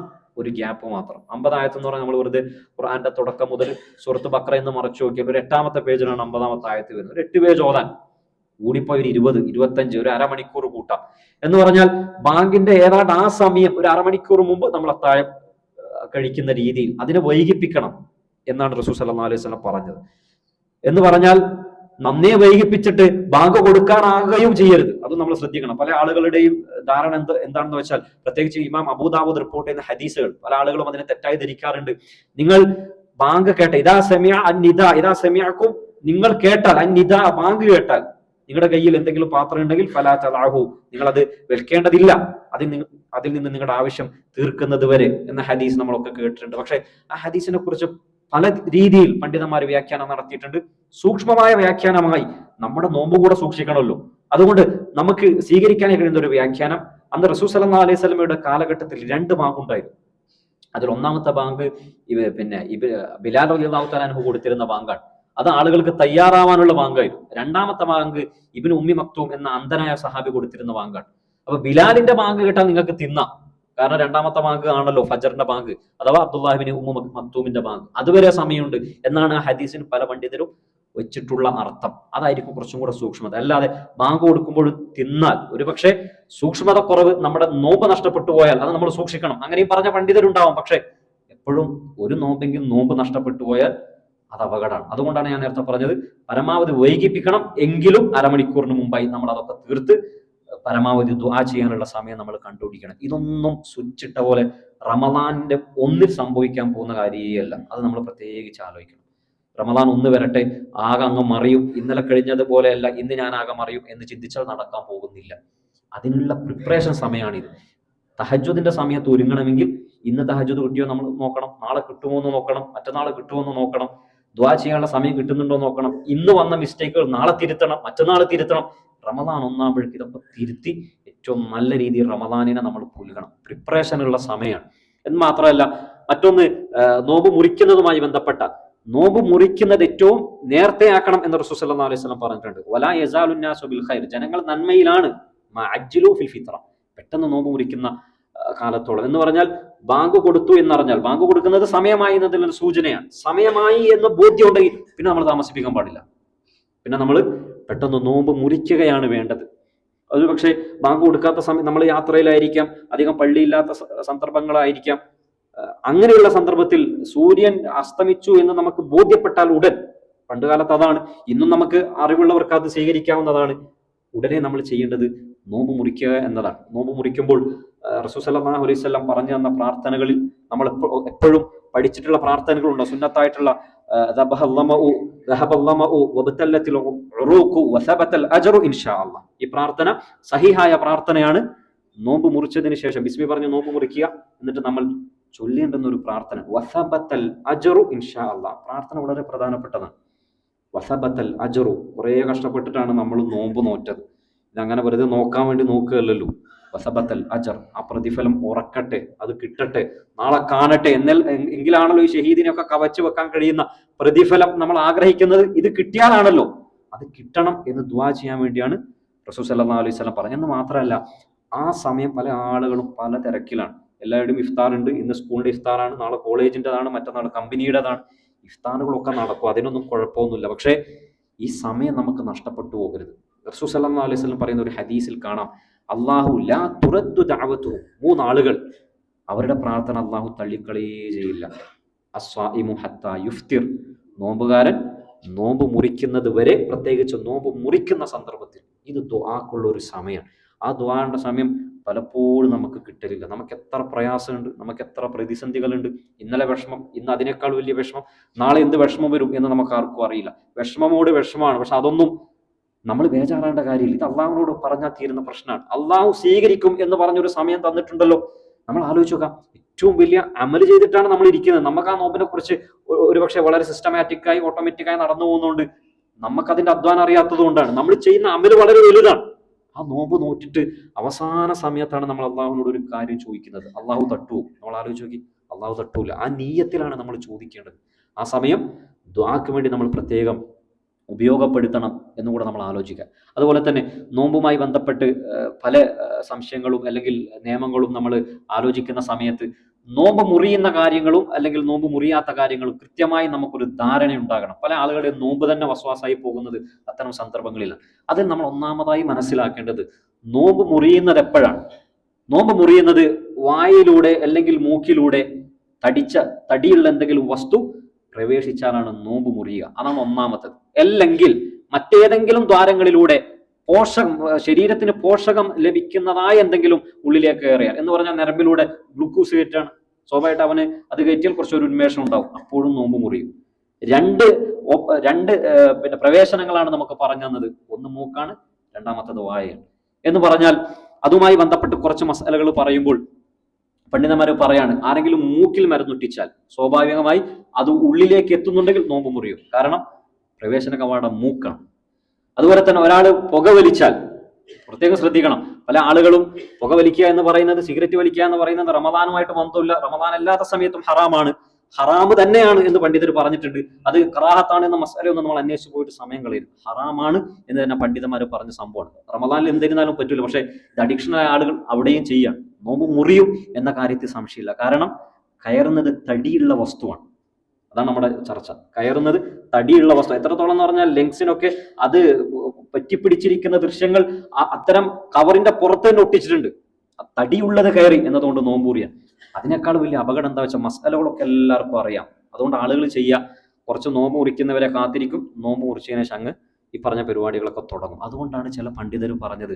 ഒരു ഗ്യാപ്പ് മാത്രം. 50 ആയത്ത് എന്ന് പറഞ്ഞാൽ നമ്മൾ വെറുതെ ഖുർആന്റെ തുടക്കം മുതൽ സൂറത്ത് ബഖറ എന്ന് മറച്ചു നോക്കിയാൽ ഒരു 8ാമത്തെ പേജിലാണ് 50ാമത്തെ ആയത്ത് വരുന്നത്. ഒരു 8 പേജ് ഓതാൻ കൂടിപ്പോയി ഒരു 20, 25, ഒരു അരമണിക്കൂർ കൂട്ടാം. എന്ന് പറഞ്ഞാൽ ബാങ്കിന്റെ ഏതാണ്ട് ആ സമയം ഒരു അരമണിക്കൂർ മുമ്പ് നമ്മൾ അത്താഴം കഴിക്കുന്ന രീതിയിൽ അതിനെ വൈകിപ്പിക്കണം എന്നാണ് റസൂൽ സല്ലല്ലാഹു അലൈഹി വസല്ലം പറഞ്ഞത്. എന്ന് പറഞ്ഞാൽ നന്നേ വൈകിപ്പിച്ചിട്ട് ബാങ്ക് കൊടുക്കാനാകുകയും ചെയ്യരുത്. അത് നമ്മൾ ശ്രദ്ധിക്കണം. പല ആളുകളുടെയും ധാരണ എന്താണെന്ന് വെച്ചാൽ, പ്രത്യേകിച്ച് ഇമാം അബൂദാവൂദ് റിപ്പോർട്ട് ചെയ്യുന്ന ഹദീസുകൾ, പല ആളുകളും അതിനെ തെറ്റായി ധരിക്കാറുണ്ട്. നിങ്ങൾ ബാങ്ക് കേട്ട, ഇദാ സമിഅ അന്നിദാ, ഇദാ സമിഅകും, നിങ്ങൾ കേട്ടാൽ, അന്നിദാ, ബാങ്ക് കേട്ടാൽ, നിങ്ങളുടെ കയ്യിൽ എന്തെങ്കിലും പാത്രം ഉണ്ടെങ്കിൽ ഫലാ തദഅഹു, നിങ്ങൾ അത് വെക്കേണ്ടതില്ല, അതിൽ നിന്ന് നിങ്ങളുടെ ആവശ്യം തീർക്കുന്നത് വരെ എന്ന ഹദീസ് നമ്മളൊക്കെ കേട്ടിട്ടുണ്ട്. പക്ഷെ ആ ഹദീസിനെ കുറിച്ച് പല രീതിയിൽ പണ്ഡിതന്മാർ വ്യാഖ്യാനം നടത്തിയിട്ടുണ്ട്. സൂക്ഷ്മമായ വ്യാഖ്യാനമായി നമ്മുടെ നോമ്പ് കൂടെ സൂക്ഷിക്കണമല്ലോ. അതുകൊണ്ട് നമുക്ക് സ്വീകരിക്കാൻ കഴിയുന്ന ഒരു വ്യാഖ്യാനം, അന്ന് റസൂൽ സല്ലല്ലാഹു അലൈഹി വസല്ലമയുടെ കാലഘട്ടത്തിൽ 2 ബാങ്ക് ഉണ്ടായിരുന്നു. അതിൽ ഒന്നാമത്തെ ബാങ്ക് ബിലാൽ റളിയല്ലാഹു തആല അൻഹു കൊടുത്തിരുന്ന ബാങ്കാണ്. അത് ആളുകൾക്ക് തയ്യാറാവാനുള്ള ബാങ്കായിരുന്നു. രണ്ടാമത്തെ ബാങ്ക് ഇബ്നു ഉമ്മി മക്തൂം എന്ന അന്ധനായ സഹാബി കൊടുത്തിരുന്ന ബാങ്കാണ്. അപ്പൊ ബിലാലിന്റെ ബാങ്ക് കേട്ടാൽ നിങ്ങൾക്ക് തിന്നാം, കാരണം രണ്ടാമത്തെ ബാങ്ക് ആണല്ലോ ഫജറിന്റെ ബാങ്ക്, അഥവാ അബ്ദുല്ലാഹിബ്നു ഉമ്മ മക്തൂമിന്റെ ബാങ്ക്. അതുവരെ സമയമുണ്ട് എന്നാണ് ആ ഹദീസിന് പല പണ്ഡിതരും വെച്ചിട്ടുള്ള അർത്ഥം. അതായിരിക്കും കുറച്ചും കൂടെ സൂക്ഷ്മത. അല്ലാതെ ബാങ്ക് കൊടുക്കുമ്പോൾ തിന്നാൽ ഒരുപക്ഷെ സൂക്ഷ്മത കുറവ്, നമ്മുടെ നോമ്പ് നഷ്ടപ്പെട്ടു പോയാൽ അത് നമ്മൾ സൂക്ഷിക്കണം. അങ്ങനെയും പറഞ്ഞ പണ്ഡിതരുണ്ടാവും. പക്ഷെ എപ്പോഴും ഒരു നോമ്പെങ്കിലും നോമ്പ് നഷ്ടപ്പെട്ടു പോയാൽ അത് അപകടമാണ്. അതുകൊണ്ടാണ് ഞാൻ നേരത്തെ പറഞ്ഞത്, പരമാവധി വൈകിപ്പിക്കണം, എങ്കിലും അരമണിക്കൂറിന് മുമ്പായി നമ്മൾ അതൊക്കെ തീർത്ത് പരമാവധി ദുആ ചെയ്യാനുള്ള സമയം നമ്മൾ കണ്ടുപിടിക്കണം. ഇതൊന്നും സ്വിച്ചിട്ട പോലെ റമദാനിന്റെ ഒന്നിൽ സംഭവിക്കാൻ പോകുന്ന കാര്യമല്ല. അത് നമ്മൾ പ്രത്യേകിച്ച് ആലോചിക്കണം. റമദാൻ 1 വരട്ടെ, ആകെ അങ്ങ് മറിയും, ഇന്നലെ കഴിഞ്ഞതുപോലെയല്ല ഇന്ന് ഞാൻ ആകെ മറിയും എന്ന് ചിന്തിച്ചാൽ നടക്കാൻ പോകുന്നില്ല. അതിനുള്ള പ്രിപ്പറേഷൻ സമയമാണിത്. തഹജ്ജുദിന്റെ സമയത്ത് ഒരുങ്ങണമെങ്കിൽ ഇന്ന് തഹജ്ജുദ് കിട്ടിയോ നമ്മൾ നോക്കണം, നാളെ കിട്ടുമോ എന്ന് നോക്കണം, മറ്റന്നാൾ കിട്ടുമോ എന്ന് നോക്കണം, ദുആ ചെയ്യാനുള്ള സമയം കിട്ടുന്നുണ്ടോ എന്ന് നോക്കണം, ഇന്ന് വന്ന മിസ്റ്റേക്കുകൾ നാളെ തിരുത്തണം, മറ്റന്നാൾ തിരുത്തണം. റമദാൻ ഒന്നാകുമ്പോഴേക്ക് ഇതൊക്കെ തിരുത്തി ഏറ്റവും നല്ല രീതിയിൽ റമദാനിനെ നമ്മൾ പുൽകണം. പ്രിപ്പറേഷനുള്ള സമയമാണ്. എന്ന് മാത്രമല്ല, മറ്റൊന്ന് നോമ്പ് മുറിക്കുന്നതുമായി ബന്ധപ്പെട്ട, നോമ്പ് മുറിക്കുന്നത് ഏറ്റവും നേരത്തെ ആക്കണം എന്ന് റസൂൽ സല്ലല്ലാഹു അലൈഹി വസല്ലം പറഞ്ഞിട്ടുണ്ട്. വലാ യസാലുന്നാസു ബിൽ ഖൈർ, ജനങ്ങൾ നന്മയിലാണ്. മഅജ്ജിലു ഫിൽ ഫിത്ര, പെട്ടെന്ന് നോമ്പ് മുറിക്കുന്ന കാലത്തോളം. എന്ന് പറഞ്ഞാൽ ബാങ്ക് കൊടുത്തു എന്നറിഞ്ഞാൽ, ബാങ്ക് കൊടുക്കുന്നത് സമയമായി എന്നതിലൊരു സൂചനയാണ്. സമയമായി എന്ന് ബോധ്യം ഉണ്ടെങ്കിൽ പിന്നെ നമ്മൾ താമസിപ്പിക്കാൻ പാടില്ല. പിന്നെ നമ്മൾ പെട്ടെന്ന് നോമ്പ് മുറിക്കുകയാണ് വേണ്ടത്. അത് പക്ഷേ ബാങ്ക് കൊടുക്കാത്ത സമയം, നമ്മൾ യാത്രയിലായിരിക്കാം, അധികം പള്ളിയില്ലാത്ത സന്ദർഭങ്ങളായിരിക്കാം. അങ്ങനെയുള്ള സന്ദർഭത്തിൽ സൂര്യൻ അസ്തമിച്ചു എന്ന് നമുക്ക് ബോധ്യപ്പെട്ടാൽ ഉടൻ, പണ്ടുകാലത്ത് അതാണ്, ഇന്നും നമുക്ക് അറിവുള്ളവർക്ക് അത് സ്വീകരിക്കാവുന്നതാണ്, ഉടനെ നമ്മൾ ചെയ്യേണ്ടത് നോമ്പ് മുറിക്കുക എന്നതാണ്. നോമ്പ് മുറിക്കുമ്പോൾ റസൂൽ സല്ലല്ലാഹു അലൈഹി വസല്ലം പറഞ്ഞു തന്ന പ്രാർത്ഥനകളിൽ നമ്മൾ എപ്പോഴും പഠിച്ചിട്ടുള്ള പ്രാർത്ഥനകളുണ്ട്, സുന്നത്തായിട്ടുള്ള ഈ പ്രാർത്ഥന സഹിഹായ പ്രാർത്ഥനയാണ്. നോമ്പ് മുറിച്ചതിന് ശേഷം ബിസ്മി പറഞ്ഞ് നോമ്പ് മുറിക്കുക, എന്നിട്ട് നമ്മൾ ചൊല്ലേണ്ടുന്ന ഒരു പ്രാർത്ഥന വസബത്തൽ അജ്റു ഇൻഷാ അല്ലാഹ്. പ്രാർത്ഥന വളരെ പ്രധാനപ്പെട്ടതാണ്. വസബത്തൽ അജ്റു, കുറേ കഷ്ടപ്പെട്ടിട്ടാണ് നമ്മൾ നോമ്പ് നോറ്റത്, ഇതങ്ങനെ വെറുതെ നോക്കാൻ വേണ്ടി നോക്കുകയല്ലല്ലോ. വസബത്തൽ അജർ, ആ പ്രതിഫലം ഉറക്കട്ടെ, അത് കിട്ടട്ടെ, നാളെ കാണട്ടെ എങ്കിലാണല്ലോ ഈ ഷഹീദിനെയൊക്കെ കവച്ചു വെക്കാൻ കഴിയുന്ന പ്രതിഫലം നമ്മൾ ആഗ്രഹിക്കുന്നത്. ഇത് കിട്ടിയാലാണല്ലോ, അത് കിട്ടണം എന്ന് ദുആ ചെയ്യാൻ വേണ്ടിയാണ് റസൂൽ സല്ലല്ലാഹു അലൈഹി വസല്ലം പറഞ്ഞത്. എന്ന് മാത്രമല്ല, ആ സമയം പല ആളുകളും പല തിരക്കിലാണ്. എല്ലാവരുടെയും ഇഫ്താർ ഉണ്ട്. ഇന്ന് സ്കൂളിന്റെ ഇഫ്താറാണ്, നാളെ കോളേജിൻ്റെതാണ്, മറ്റന്നാൾ കമ്പനിയുടേതാണ്. ഇഫ്താറുകളൊക്കെ നടക്കും, അതിനൊന്നും കുഴപ്പമൊന്നുമില്ല. പക്ഷേ ഈ സമയം നമുക്ക് നഷ്ടപ്പെട്ടു പോകരുത്. റസൂൽ സല്ലല്ലാഹു അലൈഹി വസല്ലം പറയുന്ന ഒരു ഹദീസിൽ കാണാം, അല്ലാഹു ലാ തുറദ്ദു ദഅവതുഹു, 3 ആളുകൾ അവരുടെ പ്രാർത്ഥന അല്ലാഹു തള്ളിക്കളയേ ചെയ്യില്ല. അസ്വാഇമു ഹത്താ യുഫ്തിർ, നോമ്പുകാരൻ നോമ്പ് മുറിക്കുന്നത് വരെ, പ്രത്യേകിച്ച് നോമ്പ് മുറിക്കുന്ന സന്ദർഭത്തിൽ ഇത് ദുആക്കുള്ള ഒരു സമയമാണ്. ആ ദുആന്റെ സമയം പലപ്പോഴും നമുക്ക് കിട്ടലില്ല. നമുക്ക് എത്ര പ്രയാസമുണ്ട്, നമുക്ക് എത്ര പ്രതിസന്ധികളുണ്ട്. ഇന്നലെ വിഷമം, ഇന്ന് അതിനേക്കാൾ വലിയ വിഷമം, നാളെ എന്ത് വിഷമം വരും എന്ന് നമുക്ക് ആർക്കും അറിയില്ല. വിഷമമോട് വിഷമമാണ്. പക്ഷെ അതൊന്നും നമ്മൾ ബേജാറാണ്ട കാര്യമില്ല. ഇത് അള്ളാഹുവിനോട് പറഞ്ഞാൽ തീരുന്ന പ്രശ്നമാണ്. അള്ളാഹു സ്വീകരിക്കും എന്ന് പറഞ്ഞൊരു സമയം തന്നിട്ടുണ്ടല്ലോ. നമ്മൾ ആലോചിച്ച് നോക്കാം, ഏറ്റവും വലിയ അമല് ചെയ്തിട്ടാണ് നമ്മൾ ഇരിക്കുന്നത്. നമുക്ക് ആ നോമ്പിനെ കുറിച്ച് ഒരുപക്ഷെ വളരെ സിസ്റ്റമാറ്റിക്കായി ഓട്ടോമാറ്റിക്കായി നടന്നു പോകുന്നതുകൊണ്ട്, നമുക്കതിന്റെ അധ്വാനം അറിയാത്തത് കൊണ്ടാണ്. നമ്മൾ ചെയ്യുന്ന അമല് വളരെ വലുതാണ്. ആ നോമ്പ് നോറ്റിട്ട് അവസാന സമയത്താണ് നമ്മൾ അള്ളാഹുവിനോട് ഒരു കാര്യം ചോദിക്കുന്നത്. അള്ളാഹു തട്ടുവോ? നമ്മൾ ആലോചിച്ച് നോക്കി, അള്ളാഹു തട്ടൂല. ആ നീയത്തിലാണ് നമ്മൾ ചോദിക്കേണ്ടത്. ആ സമയം ദുആക്ക് വേണ്ടി നമ്മൾ പ്രത്യേകം ഉപയോഗപ്പെടുത്തണം എന്നുകൂടെ നമ്മൾ ആലോചിക്കുക. അതുപോലെ തന്നെ നോമ്പുമായി ബന്ധപ്പെട്ട് പല സംശയങ്ങളും അല്ലെങ്കിൽ നിയമങ്ങളും നമ്മൾ ആലോചിക്കുന്ന സമയത്ത് നോമ്പ് മുറിയുന്ന കാര്യങ്ങളും അല്ലെങ്കിൽ നോമ്പ് മുറിയാത്ത കാര്യങ്ങളും കൃത്യമായി നമുക്കൊരു ധാരണ ഉണ്ടാകണം. പല ആളുകളുടെയും നോമ്പ് തന്നെ വസ്വാസായി പോകുന്നത് അത്തരം സന്ദർഭങ്ങളിലാണ്. അതിൽ നമ്മൾ ഒന്നാമതായി മനസ്സിലാക്കേണ്ടത്, നോമ്പ് മുറിയുന്നത് എപ്പോഴാണ്? നോമ്പ് മുറിയുന്നത് വായിലൂടെ അല്ലെങ്കിൽ മൂക്കിലൂടെ തടിയുള്ള എന്തെങ്കിലും വസ്തു പ്രവേശിച്ചാലാണ് നോമ്പ് മുറിയുക. അതാണ് ഒന്നാമത്തത്. അല്ലെങ്കിൽ മറ്റേതെങ്കിലും ദ്വാരങ്ങളിലൂടെ ശരീരത്തിന് പോഷകം ലഭിക്കുന്നതായ എന്തെങ്കിലും ഉള്ളിലേക്ക് കയറിയാൽ, എന്ന് പറഞ്ഞാൽ നരമ്പിലൂടെ ഗ്ലൂക്കോസ് കയറ്റാണ്, സ്വാഭാവികമായിട്ട് അവന് അത് കയറ്റിയാൽ കുറച്ചൊരു ഉന്മേഷം ഉണ്ടാവും, അപ്പോഴും നോമ്പ് മുറിയും. രണ്ട് പ്രവേശനങ്ങളാണ് നമുക്ക് പറഞ്ഞു തന്നത്. ഒന്ന് മൂക്കാണ്, രണ്ടാമത്തത് വായയാണ്. എന്ന് പറഞ്ഞാൽ അതുമായി ബന്ധപ്പെട്ട് കുറച്ച് മസാലകൾ പറയുമ്പോൾ പണ്ഡിതന്മാർ പറയാണ്, ആരെങ്കിലും മൂക്കിൽ മരുന്നൊട്ടിച്ചാൽ സ്വാഭാവികമായി അത് ഉള്ളിലേക്ക് എത്തുന്നുണ്ടെങ്കിൽ നോമ്പ് മുറിയും. കാരണം പ്രവേശന കവാടം മൂക്കാണ്. അതുപോലെ തന്നെ ഒരാൾ പുകവലിച്ചാൽ പ്രത്യേകം ശ്രദ്ധിക്കണം. പല ആളുകളും പുകവലിക്കുക എന്ന് പറയുന്നത്, സിഗരറ്റ് വലിക്കുക എന്ന് പറയുന്നത് റമദാനുമായിട്ട് ബന്ധമില്ല, റമദാൻ അല്ലാത്ത സമയത്തും ഹറാമാണ്, ഹറാമ് തന്നെയാണ് എന്ന് പണ്ഡിതർ പറഞ്ഞിട്ടുണ്ട്. അത് കറാഹത്താണ് എന്ന മസാലയൊന്നും നമ്മൾ അന്വേഷിച്ച് പോയിട്ട് സമയം കളയരുത്. ഹറാമാണ് എന്ന് തന്നെ പണ്ഡിതന്മാർ പറഞ്ഞ സംഭവമാണ്. റമദാനിൽ എന്തിരുന്നാലും പറ്റില്ല, പക്ഷേ ഇത് അഡിക്ഷനായ ആളുകൾ അവിടെയും ചെയ്യാം. നോമ്പ് മുറിയും എന്ന കാര്യത്തിൽ സംശയമില്ല. കാരണം കയറുന്നത് തടിയുള്ള വസ്തുവാണ്. അതാണ് നമ്മുടെ ചർച്ച. കയറുന്നത് തടിയുള്ള വസ്തു എത്രത്തോളം എന്ന് പറഞ്ഞാൽ ലങ്സിനൊക്കെ അത് പറ്റിപ്പിടിച്ചിരിക്കുന്ന ദൃശ്യങ്ങൾ അത്തരം കവറിന്റെ പുറത്ത് തന്നെ ഒട്ടിച്ചിട്ടുണ്ട്. തടിയുള്ളത് കയറി എന്നതുകൊണ്ട് നോമ്പൂറിയാൻ. അതിനേക്കാൾ വലിയ അപകടം എന്താ വെച്ചാൽ മസാലകളൊക്കെ എല്ലാവർക്കും അറിയാം. അതുകൊണ്ട് ആളുകൾ ചെയ്യുക, കുറച്ച് നോമ്പ് മുറിക്കുന്നവരെ കാത്തിരിക്കും, നോമ്പ് മുറിച്ചതിന് ശേഷം അങ്ങ് ഈ പറഞ്ഞ പരിപാടികളൊക്കെ തുടങ്ങും. അതുകൊണ്ടാണ് ചില പണ്ഡിതർ പറഞ്ഞത്,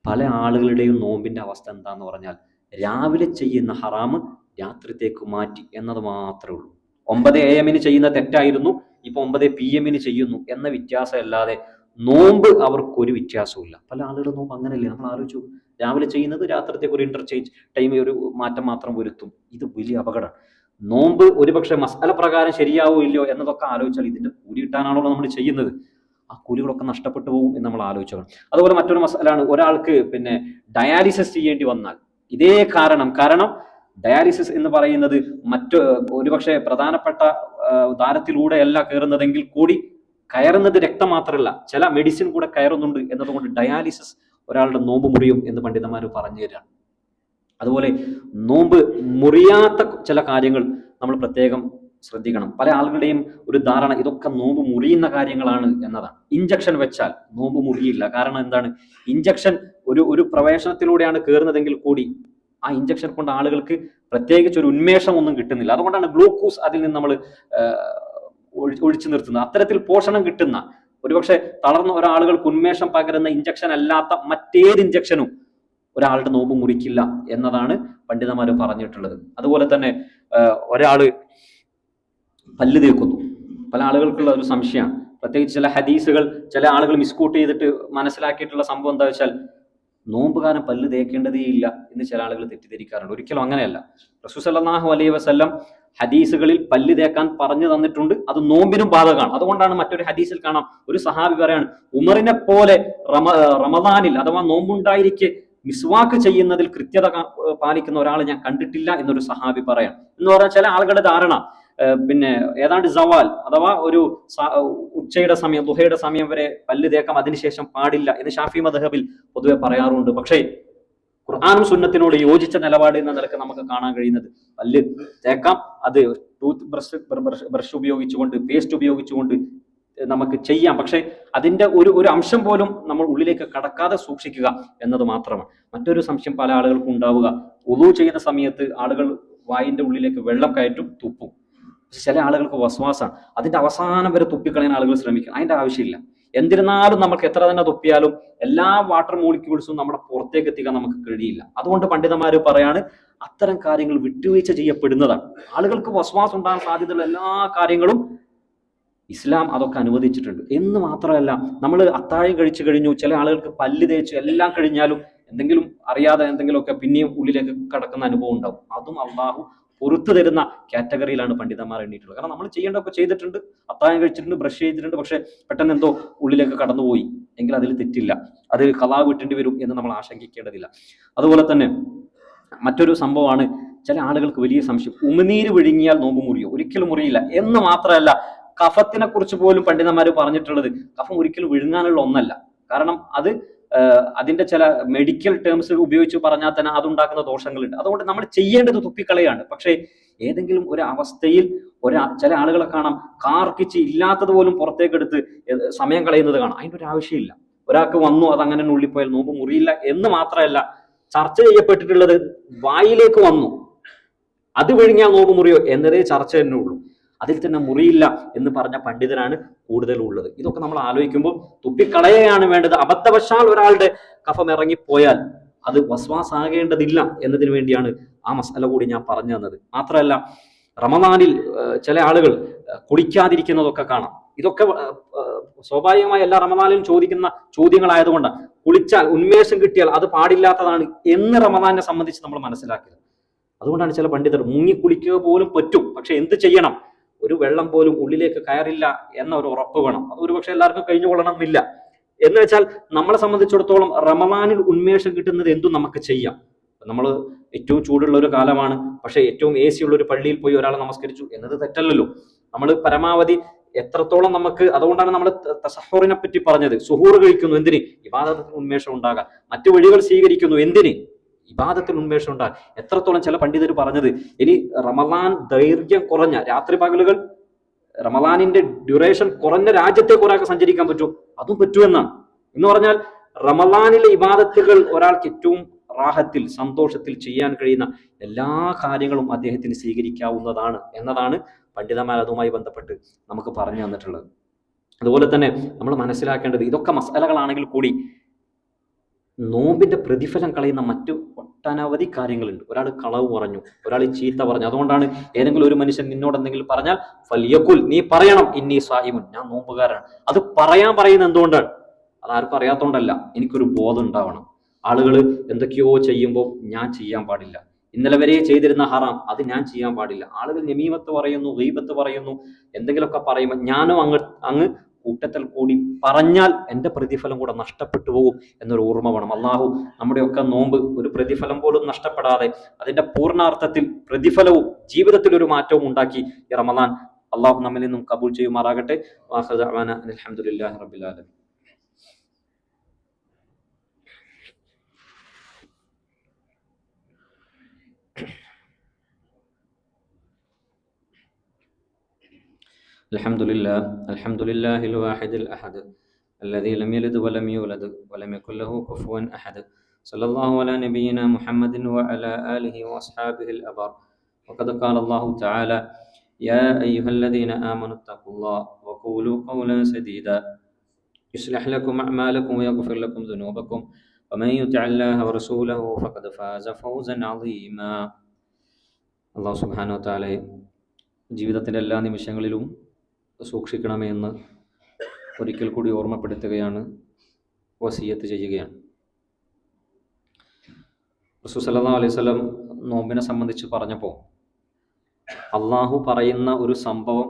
പല ആളുകളുടെയും നോമ്പിന്റെ അവസ്ഥ എന്താന്ന് പറഞ്ഞാൽ രാവിലെ ചെയ്യുന്ന ഹറാമ് രാത്രിത്തേക്ക് മാറ്റി എന്നത് മാത്രമേ ഉള്ളൂ. 9 AM ചെയ്യുന്ന തെറ്റായിരുന്നു, ഇപ്പൊ 9 PM ചെയ്യുന്നു എന്ന വ്യത്യാസം അല്ലാതെ നോമ്പ് അവർക്കൊരു വ്യത്യാസവും ഇല്ല. പല ആളുകളുടെ നോമ്പ് അങ്ങനെയല്ലേ. നമ്മൾ ആലോചിച്ചു, രാവിലെ ചെയ്യുന്നത് രാത്രിത്തേക്ക് ഒരു ഇന്റർചേഞ്ച് ടൈം, ഒരു മാറ്റം മാത്രം വരുത്തും. ഇത് വലിയ അപകടമാണ്. നോമ്പ് ഒരുപക്ഷെ മസാല പ്രകാരം ശരിയാവോ ഇല്ലയോ എന്നതൊക്കെ ആലോചിച്ചാൽ ഇതിന്റെ കൂലി കിട്ടാനാണോ നമ്മൾ ചെയ്യുന്നത്, ആ കൂലികളൊക്കെ നഷ്ടപ്പെട്ടു പോകും എന്ന് നമ്മൾ ആലോചിക്കണം. അതുപോലെ മറ്റൊരു മസാലാണ്, ഒരാൾക്ക് ഡയാലിസിസ് ചെയ്യേണ്ടി വന്നാൽ ഇതേ കാരണം ഡയാലിസിസ് എന്ന് പറയുന്നത് ഒരുപക്ഷെ പ്രധാനപ്പെട്ട ദ്വാരത്തിലൂടെയല്ല കയറുന്നതെങ്കിൽ കൂടി കയറുന്നത് രക്തം മാത്രമല്ല, ചില മെഡിസിൻ കൂടെ കയറുന്നുണ്ട് എന്നതുകൊണ്ട് ഡയാലിസിസ് ഒരാളുടെ നോമ്പ് മുറിയും എന്ന് പണ്ഡിതന്മാർ പറഞ്ഞു തരാണ്. അതുപോലെ നോമ്പ് മുറിയാത്ത ചില കാര്യങ്ങൾ നമ്മൾ പ്രത്യേകം ശ്രദ്ധിക്കണം. പല ആളുകളുടെയും ഒരു ധാരണ ഇതൊക്കെ നോമ്പ് മുറിയുന്ന കാര്യങ്ങളാണ് എന്നതാണ്. ഇഞ്ചക്ഷൻ വെച്ചാൽ നോമ്പ് മുറിയില്ല. കാരണം എന്താണ്? ഇഞ്ചക്ഷൻ ഒരു പ്രവേശനത്തിലൂടെയാണ് കയറുന്നതെങ്കിൽ കൂടി ആ ഇഞ്ചക്ഷൻ കൊണ്ട് ആളുകൾക്ക് പ്രത്യേകിച്ച് ഒരു ഉന്മേഷം ഒന്നും കിട്ടുന്നില്ല. അതുകൊണ്ടാണ് ഗ്ലൂക്കോസ് അതിൽ നിന്ന് നമ്മൾ ഒഴിച്ചു നിർത്തുന്നത്. അത്തരത്തിൽ പോഷണം കിട്ടുന്ന, ഒരുപക്ഷെ തളർന്ന ഒരാളുകൾക്ക് ഉന്മേഷം പകരുന്ന ഇഞ്ചക്ഷൻ അല്ലാത്ത മറ്റേത് ഇഞ്ചക്ഷനും ഒരാളുടെ നോമ്പ് മുറിക്കില്ല എന്നതാണ് പണ്ഡിതന്മാർ പറഞ്ഞിട്ടുള്ളത്. അതുപോലെ തന്നെ ഒരാള് പല്ല് തേക്കുന്നു, പല ആളുകൾക്കുള്ള ഒരു സംശയമാണ്. പ്രത്യേകിച്ച് ചില ഹദീസുകൾ ചില ആളുകൾ മിസ്കൂട്ട് ചെയ്തിട്ട് മനസ്സിലാക്കിയിട്ടുള്ള സംഭവം എന്താ വെച്ചാൽ, നോമ്പുകാരൻ പല്ല് തേക്കേണ്ടതേ ഇല്ല എന്ന് ചില ആളുകൾ തെറ്റിദ്ധരിക്കാറുണ്ട്. ഒരിക്കലും അങ്ങനെയല്ല. റസൂൽ സല്ലല്ലാഹു അലൈഹി വസല്ലം ഹദീസുകളിൽ പല്ല് തേക്കാൻ പറഞ്ഞു തന്നിട്ടുണ്ട്. അത് നോമ്പിനും ബാധകമാണ്. അതുകൊണ്ടാണ് മറ്റൊരു ഹദീസിൽ കാണാം, ഒരു സഹാബി പറയാണ്, ഉമറിനെ പോലെ റമദാനിൽ അഥവാ നോമ്പുണ്ടായിരിക്കെ മിസ്വാക്ക് ചെയ്യുന്നതിൽ കൃത്യത പാലിക്കുന്ന ഒരാളെ ഞാൻ കണ്ടിട്ടില്ല എന്നൊരു സഹാബി പറയാം. എന്ന് പറഞ്ഞാൽ ചില ആളുകളുടെ ധാരണ ഏതാണ്ട് സവാൽ അഥവാ ഒരു ഉച്ചയുടെ സമയം, ദുഹയുടെ സമയം വരെ പല്ല് തേക്കാം, അതിനുശേഷം പാടില്ല എന്ന് ഷാഫി മദ്ഹബിൽ പൊതുവെ പറയാറുണ്ട്. പക്ഷേ ഖുർആനും സുന്നത്തിനോട് യോജിച്ച നിലപാട് എന്ന നിലക്ക് നമുക്ക് കാണാൻ കഴിയുന്നത് പല്ല് തേക്കാം, അത് ടൂത്ത് ബ്രഷ് ഉപയോഗിച്ചുകൊണ്ട്, പേസ്റ്റ് ഉപയോഗിച്ചുകൊണ്ട് നമുക്ക് ചെയ്യാം. പക്ഷെ അതിന്റെ ഒരു അംശം പോലും നമ്മൾ ഉള്ളിലേക്ക് കടക്കാതെ സൂക്ഷിക്കുക എന്നത് മാത്രമാണ്. മറ്റൊരു സംശയം പല ആളുകൾക്കും ഉണ്ടാവുക, വുളൂ ചെയ്യുന്ന സമയത്ത് ആളുകൾ വായിന്റെ ഉള്ളിലേക്ക് വെള്ളം കയറ്റും, തുപ്പും. ചില ആളുകൾക്ക് വസ്വാസാണ്, അതിന്റെ അവസാനം വരെ തുപ്പിക്കളയാൻ ആളുകൾ ശ്രമിക്കും. അതിന്റെ ആവശ്യമില്ല. എന്നിരുന്നാലും നമുക്ക് എത്ര തന്നെ തുപ്പിയാലും എല്ലാ വാട്ടർ മോളിക്യൂൾസും നമ്മുടെ പുറത്തേക്ക് എത്തിക്കാൻ നമുക്ക് കഴിയില്ല. അതുകൊണ്ട് പണ്ഡിതന്മാര് പറയാണ്, അത്തരം കാര്യങ്ങൾ വിട്ടുവീഴ്ച ചെയ്യപ്പെടുന്നതാണ്. ആളുകൾക്ക് വസ്വാസം ഉണ്ടാകാൻ സാധ്യതയുള്ള എല്ലാ കാര്യങ്ങളും ഇസ്ലാം അതൊക്കെ അനുവദിച്ചിട്ടുണ്ട്. എന്ന് മാത്രമല്ല, നമ്മൾ അത്താഴം കഴിച്ചു കഴിഞ്ഞു, ചില ആളുകൾക്ക് പല്ല് തേച്ചു എല്ലാം കഴിഞ്ഞാലും എന്തെങ്കിലും അറിയാതെ എന്തെങ്കിലുമൊക്കെ പിന്നെയും ഉള്ളിലേക്ക് കടക്കുന്ന അനുഭവം ഉണ്ടാവും. അതും അള്ളാഹു പൊറത്തു തരുന്ന കാറ്റഗറിയിലാണ് പണ്ഡിതന്മാർ എണ്ണീട്ടുള്ളത്. കാരണം നമ്മൾ ചെയ്യേണ്ടതൊക്കെ ചെയ്തിട്ടുണ്ട്, അത്താഴം കഴിച്ചിട്ടുണ്ട്, ബ്രഷ് ചെയ്തിട്ടുണ്ട്, പക്ഷെ പെട്ടെന്ന് എന്തോ ഉള്ളിലേക്ക് കടന്നുപോയി എങ്കിൽ അതിൽ തെറ്റില്ല, അത് ഖളാ വീട്ടേണ്ടി വരും എന്ന് നമ്മൾ ആശങ്കിക്കേണ്ടതില്ല. അതുപോലെ തന്നെ മറ്റൊരു സംഭവമാണ്, ചില ആളുകൾക്ക് വലിയ സംശയം, ഉമിനീര് വിഴുങ്ങിയാൽ നോമ്പ് മുറിയോ? ഒരിക്കലും മുറിയില്ല. എന്ന് മാത്രമല്ല, കഫത്തിനെ കുറിച്ച് പോലും പണ്ഡിതന്മാർ പറഞ്ഞിട്ടുള്ളത് കഫം ഒരിക്കലും വിഴുങ്ങാനുള്ള ഒന്നല്ല. കാരണം അതിന്റെ ചില മെഡിക്കൽ ടേംസ് ഉപയോഗിച്ച് പറഞ്ഞാൽ തന്നെ അതുണ്ടാക്കുന്ന ദോഷങ്ങളുണ്ട്. അതുകൊണ്ട് നമ്മൾ ചെയ്യേണ്ടത് തുപ്പിക്കളയാണ്. പക്ഷേ ഏതെങ്കിലും ഒരു അവസ്ഥയിൽ ചില ആളുകളെ കാണാം, കാർക്കിച്ച് ഇല്ലാത്തത് പോലും പുറത്തേക്കെടുത്ത് സമയം കളയുന്നത് കാണാം. അതിൻ്റെ ഒരു ആവശ്യമില്ല. ഒരാൾക്ക് വന്നു, അതങ്ങനെ ഉള്ളിപ്പോയാൽ നോമ്പ് മുറിയില്ല. എന്ന് മാത്രമല്ല, ചർച്ച ചെയ്യപ്പെട്ടിട്ടുള്ളത് വായിലേക്ക് വന്നു, അത് വിഴുങ്ങിയാൽ നോമ്പ് മുറിയോ എന്നതേ ചർച്ച തന്നെ ഉള്ളൂ. അതിൽ തന്നെ മുറിയില്ല എന്ന് പറഞ്ഞ പണ്ഡിതനാണ് കൂടുതലുള്ളത്. ഇതൊക്കെ നമ്മൾ ആലോചിക്കുമ്പോൾ തുപ്പിക്കളയാണ് വേണ്ടത്. അബദ്ധവശാൽ ഒരാളുടെ കഫം ഇറങ്ങിപ്പോയാൽ അത് വസ്വാസാകേണ്ടതില്ല എന്നതിന് വേണ്ടിയാണ് ആ മസല കൂടി ഞാൻ പറഞ്ഞു തന്നത്. മാത്രമല്ല, റമദാനിൽ ചില ആളുകൾ കുളിക്കാതിരിക്കുന്നതൊക്കെ കാണാം. ഇതൊക്കെ സ്വാഭാവികമായി എല്ലാ റമദാനിലും ചോദിക്കുന്ന ചോദ്യങ്ങളായതുകൊണ്ടാണ്. കുളിച്ചാൽ ഉന്മേഷം കിട്ടിയാൽ അത് പാടില്ലാത്തതാണ് എന്ന് റമദാനെ സംബന്ധിച്ച് നമ്മൾ മനസ്സിലാക്കിയത്. അതുകൊണ്ടാണ് ചില പണ്ഡിതർ മുങ്ങിക്കുളിക്കുക പോലും പറ്റും, പക്ഷെ എന്ത് ചെയ്യണം, ഒരു വെള്ളം പോലും ഉള്ളിലേക്ക് കയറില്ല എന്ന ഒരു ഉറപ്പ് വേണം. അത് ഒരുപക്ഷെ എല്ലാവർക്കും കഴിഞ്ഞുകൊള്ളണമെന്നില്ല. എന്ന് വെച്ചാൽ നമ്മളെ സംബന്ധിച്ചിടത്തോളം റമദാനിൽ ഉന്മേഷം കിട്ടുന്നത് എന്തും നമുക്ക് ചെയ്യാം. നമ്മൾ ഏറ്റവും ചൂടുള്ള ഒരു കാലമാണ്, പക്ഷെ ഏറ്റവും AC ഉള്ള ഒരു പള്ളിയിൽ പോയി ഒരാളെ നമസ്കരിച്ചു എന്നത് തെറ്റല്ലല്ലോ. നമ്മൾ പരമാവധി എത്രത്തോളം നമുക്ക്, അതുകൊണ്ടാണ് നമ്മൾ തസഹൂറിനെ പറ്റി പറഞ്ഞത്. സുഹൂർ കഴിക്കുന്നു എന്തിന്? ഇബാദത്തിന് ഉന്മേഷം ഉണ്ടാകാൻ. മറ്റു വഴികൾ സ്വീകരിക്കുന്നു എന്തിന്? ഇബാദത്തിൽ ഉന്മേഷം ഉണ്ടാകാൻ. എത്രത്തോളം ചില പണ്ഡിതർ പറഞ്ഞത്, ഇനി റമദാൻ ദൈർഘ്യം കുറഞ്ഞ രാത്രി പകലുകൾ, റമദാനിന്റെ ഡ്യൂറേഷൻ കുറഞ്ഞ രാജ്യത്തേക്ക് ഒരാൾക്ക് സഞ്ചരിക്കാൻ പറ്റും, അതും പറ്റുമെന്നാണ്. എന്ന് പറഞ്ഞാൽ റമദാനിലെ ഇബാദത്തുകൾ ഒരാൾക്ക് ഏറ്റവും റാഹത്തിൽ, സന്തോഷത്തിൽ ചെയ്യാൻ കഴിയുന്ന എല്ലാ കാര്യങ്ങളും അദ്ദേഹത്തിന് സ്വീകരിക്കാവുന്നതാണ് എന്നതാണ് പണ്ഡിതന്മാർ അതുമായി ബന്ധപ്പെട്ട് നമുക്ക് പറഞ്ഞു തന്നിട്ടുള്ളത്. അതുപോലെ തന്നെ നമ്മൾ മനസ്സിലാക്കേണ്ടത്, ഇതൊക്കെ മസലകളാണെങ്കിൽ കൂടി നോമ്പിന്റെ പ്രതിഫലം കളയുന്ന മറ്റു ഒട്ടനവധി കാര്യങ്ങളുണ്ട്. ഒരാൾ കളവ് പറഞ്ഞു, ഒരാൾ ചീത്ത പറഞ്ഞു. അതുകൊണ്ടാണ് ഏതെങ്കിലും ഒരു മനുഷ്യൻ നിന്നോട് എന്തെങ്കിലും പറഞ്ഞാൽ ഫലിയക്കുൽ, നീ പറയണം, ഇന്നി സായിമുൻ, ഞാൻ നോമ്പുകാരാണ്. അത് പറയുന്ന എന്തുകൊണ്ടാണ്? അതാർക്കും അറിയാത്തതുകൊണ്ടല്ല, എനിക്കൊരു ബോധം ഉണ്ടാവണം. ആളുകൾ എന്തൊക്കെയോ ചെയ്യുമ്പോൾ ഞാൻ ചെയ്യാൻ പാടില്ല. ഇന്നലെ വരെ ചെയ്തിരുന്ന ഹറാം അത് ഞാൻ ചെയ്യാൻ പാടില്ല. ആളുകൾ നമീമത്ത് പറയുന്നു, ഗീബത്ത് പറയുന്നു, എന്തെങ്കിലുമൊക്കെ പറയുമ്പോൾ ഞാനും അങ്ങ് കൂട്ടത്തിൽ കൂടി പറഞ്ഞാൽ എൻ്റെ പ്രതിഫലം കൂടെ നഷ്ടപ്പെട്ടു പോകും എന്നൊരു ഓർമ്മ വേണം. അള്ളാഹു നമ്മുടെയൊക്കെ നോമ്പ് ഒരു പ്രതിഫലം പോലും നഷ്ടപ്പെടാതെ അതിന്റെ പൂർണ്ണാർത്ഥത്തിൽ പ്രതിഫലവും ജീവിതത്തിൽ ഒരു മാറ്റവും ഉണ്ടാക്കി ഈ റമദാൻ അള്ളാഹു നമ്മിൽ നിന്നും കബൂൽ ചെയ്യുമാറാകട്ടെ. അൽഹംദുലില്ലാഹി റബ്ബിൽ ആലമീൻ. الحمد لله الواحد الأحد الذي لم يلد ولم يولد ولم يكن له كفوا أحد. صلى الله على نبينا محمد وعلى آله وأصحابه الأبرار. وقد قال الله تعالى: يا أيها الذين آمنوا اتقوا الله وقولوا قولا سديدا يصلح لكم أعمالكم ويغفر لكم ذنوبكم ومن يطع الله ورسوله فقد فاز فوزا عظيما. അല്ലാഹു സുബ്ഹാനഹു വ തആല ജീവിതത്തിൻ്റെ എല്ലാ നിമിഷങ്ങളിലും സൂക്ഷിക്കണമെന്ന് ഒരിക്കൽ കൂടി ഓർമ്മപ്പെടുത്തുകയാണ്, വസിയത്ത് ചെയ്യുകയാണ്. റസൂൽ സല്ലല്ലാഹു അലൈഹി വസല്ലം നോമ്പിനെ സംബന്ധിച്ച് പറഞ്ഞപ്പോൾ അള്ളാഹു പറയുന്ന ഒരു സംഭവം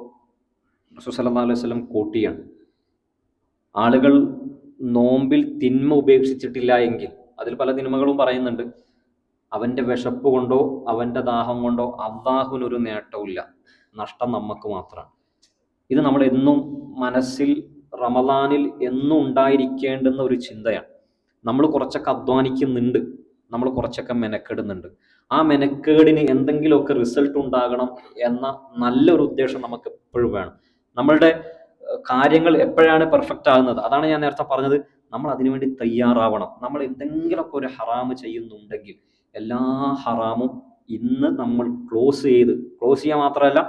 റസൂൽ സല്ലല്ലാഹു അലൈഹി വസല്ലം കൂട്ടിയാണ്. ആളുകൾ നോമ്പിൽ തിന്മ ഉപേക്ഷിച്ചിട്ടില്ല എങ്കിൽ, അതിൽ പല തിന്മകളും പറയുന്നുണ്ട്, അവൻ്റെ വിശപ്പ് കൊണ്ടോ അവൻ്റെ ദാഹം കൊണ്ടോ അള്ളാഹുവിനൊരു നേട്ടമില്ല, നഷ്ടം നമുക്ക് മാത്രമാണ്. ഇത് നമ്മൾ എന്നും മനസ്സിൽ റമദാനിൽ എന്നും ഉണ്ടായിരിക്കേണ്ടുന്ന ഒരു ചിന്തയാണ്. നമ്മൾ കുറച്ചൊക്കെ അധ്വാനിക്കുന്നുണ്ട്, നമ്മൾ കുറച്ചൊക്കെ മെനക്കെടുന്നുണ്ട്. ആ മെനക്കേടിന് എന്തെങ്കിലുമൊക്കെ റിസൾട്ട് ഉണ്ടാകണം എന്ന നല്ലൊരു ഉദ്ദേശം നമുക്ക് എപ്പോഴും വേണം. നമ്മളുടെ കാര്യങ്ങൾ എപ്പോഴാണ് പെർഫെക്റ്റ് ആകുന്നത്? അതാണ് ഞാൻ നേരത്തെ പറഞ്ഞത്, നമ്മൾ അതിനുവേണ്ടി തയ്യാറാവണം. നമ്മൾ എന്തെങ്കിലുമൊക്കെ ഒരു ഹറാമ് ചെയ്യുന്നുണ്ടെങ്കിൽ എല്ലാ ഹറാമും ഇന്ന് നമ്മൾ ക്ലോസ് ചെയ്യാൻ മാത്രമല്ല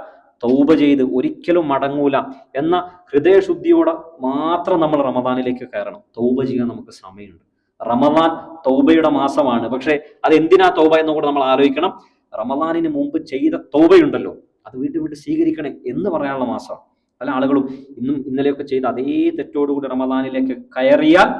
തൗബ ചെയ്ത് ഒരിക്കലും മടങ്ങൂല എന്ന ഹൃദയശുദ്ധിയോടെ മാത്രം നമ്മൾ റമദാനിലേക്ക് കയറണം. തൗബ ചെയ്യാൻ നമുക്ക് സമയമുണ്ട്. റമദാൻ തൗബയുടെ മാസമാണ്. പക്ഷെ അത് എന്തിനാ തൗബ എന്ന് കൂടെ നമ്മൾ ആലോചിക്കണം. റമദാനിന് മുമ്പ് ചെയ്ത തൗബയുണ്ടല്ലോ, അത് വീണ്ടും സ്വീകരിക്കണേ എന്ന് പറയാനുള്ള മാസമാണ്. പല ആളുകളും ഇന്നും ഇന്നലെയൊക്കെ ചെയ്ത അതേ തെറ്റോടുകൂടി റമദാനിലേക്ക് കയറിയാൽ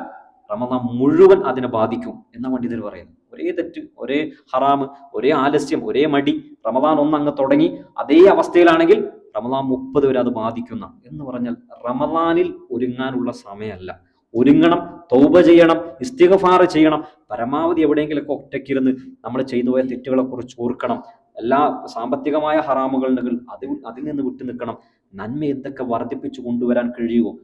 റമദാൻ മുഴുവൻ അതിനെ ബാധിക്കും എന്ന പണ്ഡിതർ പറയുന്നു. ഒരേ തെറ്റ്, ഒരേ ഹറാമ്, ഒരേ ആലസ്യം, ഒരേ മടി, റമദാൻ ഒന്നങ്ങ് തുടങ്ങി അതേ അവസ്ഥയിലാണെങ്കിൽ റമദാൻ 30 വരെ അത് ബാധിക്കുന്ന എന്ന് പറഞ്ഞാൽ റമദാനിൽ ഒരുങ്ങാനുള്ള സമയമല്ല. ഒരുങ്ങണം, തൗബ ചെയ്യണം, ഇസ്തിഗ്ഫാർ ചെയ്യണം. പരമാവധി എവിടെയെങ്കിലൊക്കെ ഒറ്റയ്ക്കിരുന്ന് നമ്മൾ ചെയ്തു പോയ തെറ്റുകളെ കുറിച്ച് ഓർക്കണം. എല്ലാ സാമ്പത്തികമായ ഹറാമുകളുണ്ടെങ്കിൽ അതിൽ നിന്ന് വിട്ടു നിൽക്കണം. നന്മ എന്തൊക്കെ വർദ്ധിപ്പിച്ചു കൊണ്ടുവരാൻ കഴിയുമോ?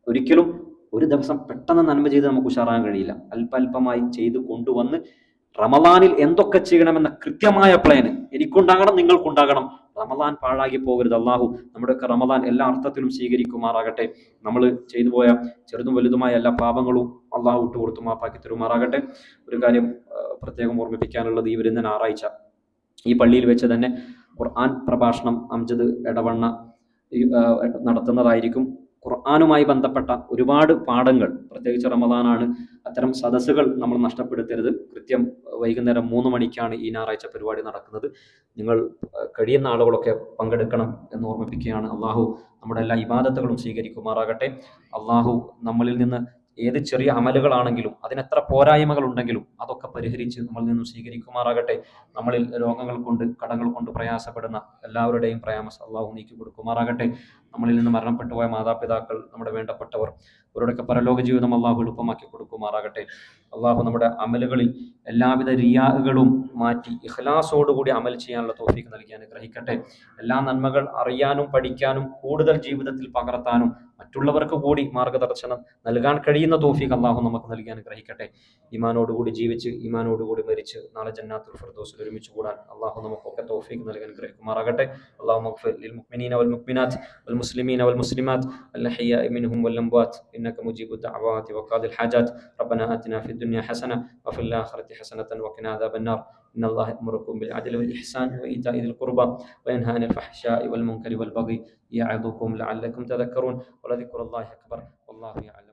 ഒരിക്കലും ഒരു ദിവസം പെട്ടെന്ന് നന്മ ചെയ്ത് നമുക്ക് ഉഷാറാൻ കഴിയില്ല. അല്പമായി ചെയ്ത് കൊണ്ടുവന്ന് റമദാനിൽ എന്തൊക്കെ ചെയ്യണമെന്ന കൃത്യമായ പ്ലാന് എനിക്കുണ്ടാകണം, നിങ്ങൾക്കുണ്ടാകണം. റമദാൻ പാഴാകി പോകരുത്. അള്ളാഹു നമ്മുടെയൊക്കെ റമദാൻ എല്ലാ അർത്ഥത്തിലും സ്വീകരിക്കുമാറാകട്ടെ. നമ്മൾ ചെയ്തു പോയ ചെറുതും വലുതുമായ എല്ലാ പാപങ്ങളും അള്ളാഹു വിട്ടുകൊടുത്തു മാപ്പാക്കി തരുമാറാകട്ടെ. ഒരു കാര്യം പ്രത്യേകം ഓർമ്മിപ്പിക്കാനുള്ളത്, ഈ വരുന്ന ഞായറാഴ്ച ഈ പള്ളിയിൽ വെച്ച് തന്നെ ഖുർആൻ പ്രഭാഷണം അംജദ് എടവണ്ണ നടത്തുന്നതായിരിക്കും. ഖുർആനുമായി ബന്ധപ്പെട്ട ഒരുപാട് പാഠങ്ങൾ, പ്രത്യേകിച്ച് റമദാനാണ്, അത്തരം സദസ്സുകൾ നമ്മൾ നഷ്ടപ്പെടുത്തരുത്. കൃത്യം വൈകുന്നേരം 3 മണിക്കാണ് ഈ ഞായറാഴ്ച പരിപാടി നടക്കുന്നത്. നിങ്ങൾ കഴിയുന്ന ആളുകളൊക്കെ പങ്കെടുക്കണം എന്ന് ഓർമ്മിപ്പിക്കുകയാണ്. അള്ളാഹു നമ്മുടെ എല്ലാ ഇബാദത്തുകളും സ്വീകരിക്കുമാറാകട്ടെ. അള്ളാഹു നമ്മളിൽ നിന്ന് ഏത് ചെറിയ അമലുകളാണെങ്കിലും അതിനെത്ര പോരായ്മകൾ ഉണ്ടെങ്കിലും അതൊക്കെ പരിഹരിച്ച് നമ്മളിൽ നിന്നും സ്വീകരിക്കുമാറാകട്ടെ. നമ്മളിൽ രോഗങ്ങൾ കൊണ്ട്, കടങ്ങൾ കൊണ്ട് പ്രയാസപ്പെടുന്ന എല്ലാവരുടെയും പ്രയാസം അള്ളാഹു നീക്കി കൊടുക്കുമാറാകട്ടെ. നമ്മളിൽ നിന്ന് മരണപ്പെട്ടു പോയ മാതാപിതാക്കൾ, നമ്മുടെ വേണ്ടപ്പെട്ടവർ, അവരുടെയൊക്കെ പരലോക ജീവിതം അള്ളാഹു എളുപ്പമാക്കി കൊടുക്കുമാറാകട്ടെ. അള്ളാഹു നമ്മുടെ അമലുകളിൽ എല്ലാവിധ റിയാകളും മാറ്റി ഇഖ്ലാസോടുകൂടി അമൽ ചെയ്യാനുള്ള തൗഫീഖ് നൽകി അനുഗ്രഹിക്കട്ടെ. എല്ലാ നന്മകൾ അറിയാനും പഠിക്കാനും കൂടുതൽ ജീവിതത്തിൽ പകർത്താനും മറ്റുള്ളവർക്ക് കൂടി മാർഗദർശനം നൽകാൻ കഴിയുന്ന തൗഫീഖ് അള്ളാഹു നമുക്ക് നൽകി അനുഗ്രഹിക്കട്ടെ. ഈമാനോടുകൂടി ജീവിച്ച് ഈമാനോടുകൂടി മരിച്ച് നാളെ ജന്നാത്തുൽ ഫിർദൗസിൽ ഒരുമിച്ച് കൂടാൻ അള്ളാഹു നമുക്കൊക്കെ തൗഫീഖ് നൽകി അനുഗ്രഹിക്കുമാറാകട്ടെ. അല്ലാഹു മഗ്ഫിർ ലിൽ മുഅ്മിനീന വൽ മുഅ്മിനാത്ത് വൽ മുസ്ലിമീന വൽ മുസ്ലിമാത്ത് വൽ അഹ്യാഇ മിൻഹും വൽ അംവാത്ത് ഇന്നക മുജീബു ദഅവാതി വഖാദിൽ ഹാജാത്ത്. റബ്ബനാ ആതിനാ ഫിദ് ദുനിയ ഹസന വഫിൽ ആഖിറതി ഹസനതൻ വഖിനാ അദാബന്നാർ. إن الله يأمركم بالعدل والإحسان وإيتاء ذي القربى وينهى عن الفحشاء والمنكر والبغي يعظكم لعلكم تذكرون ولذكر الله أكبر والله يعلم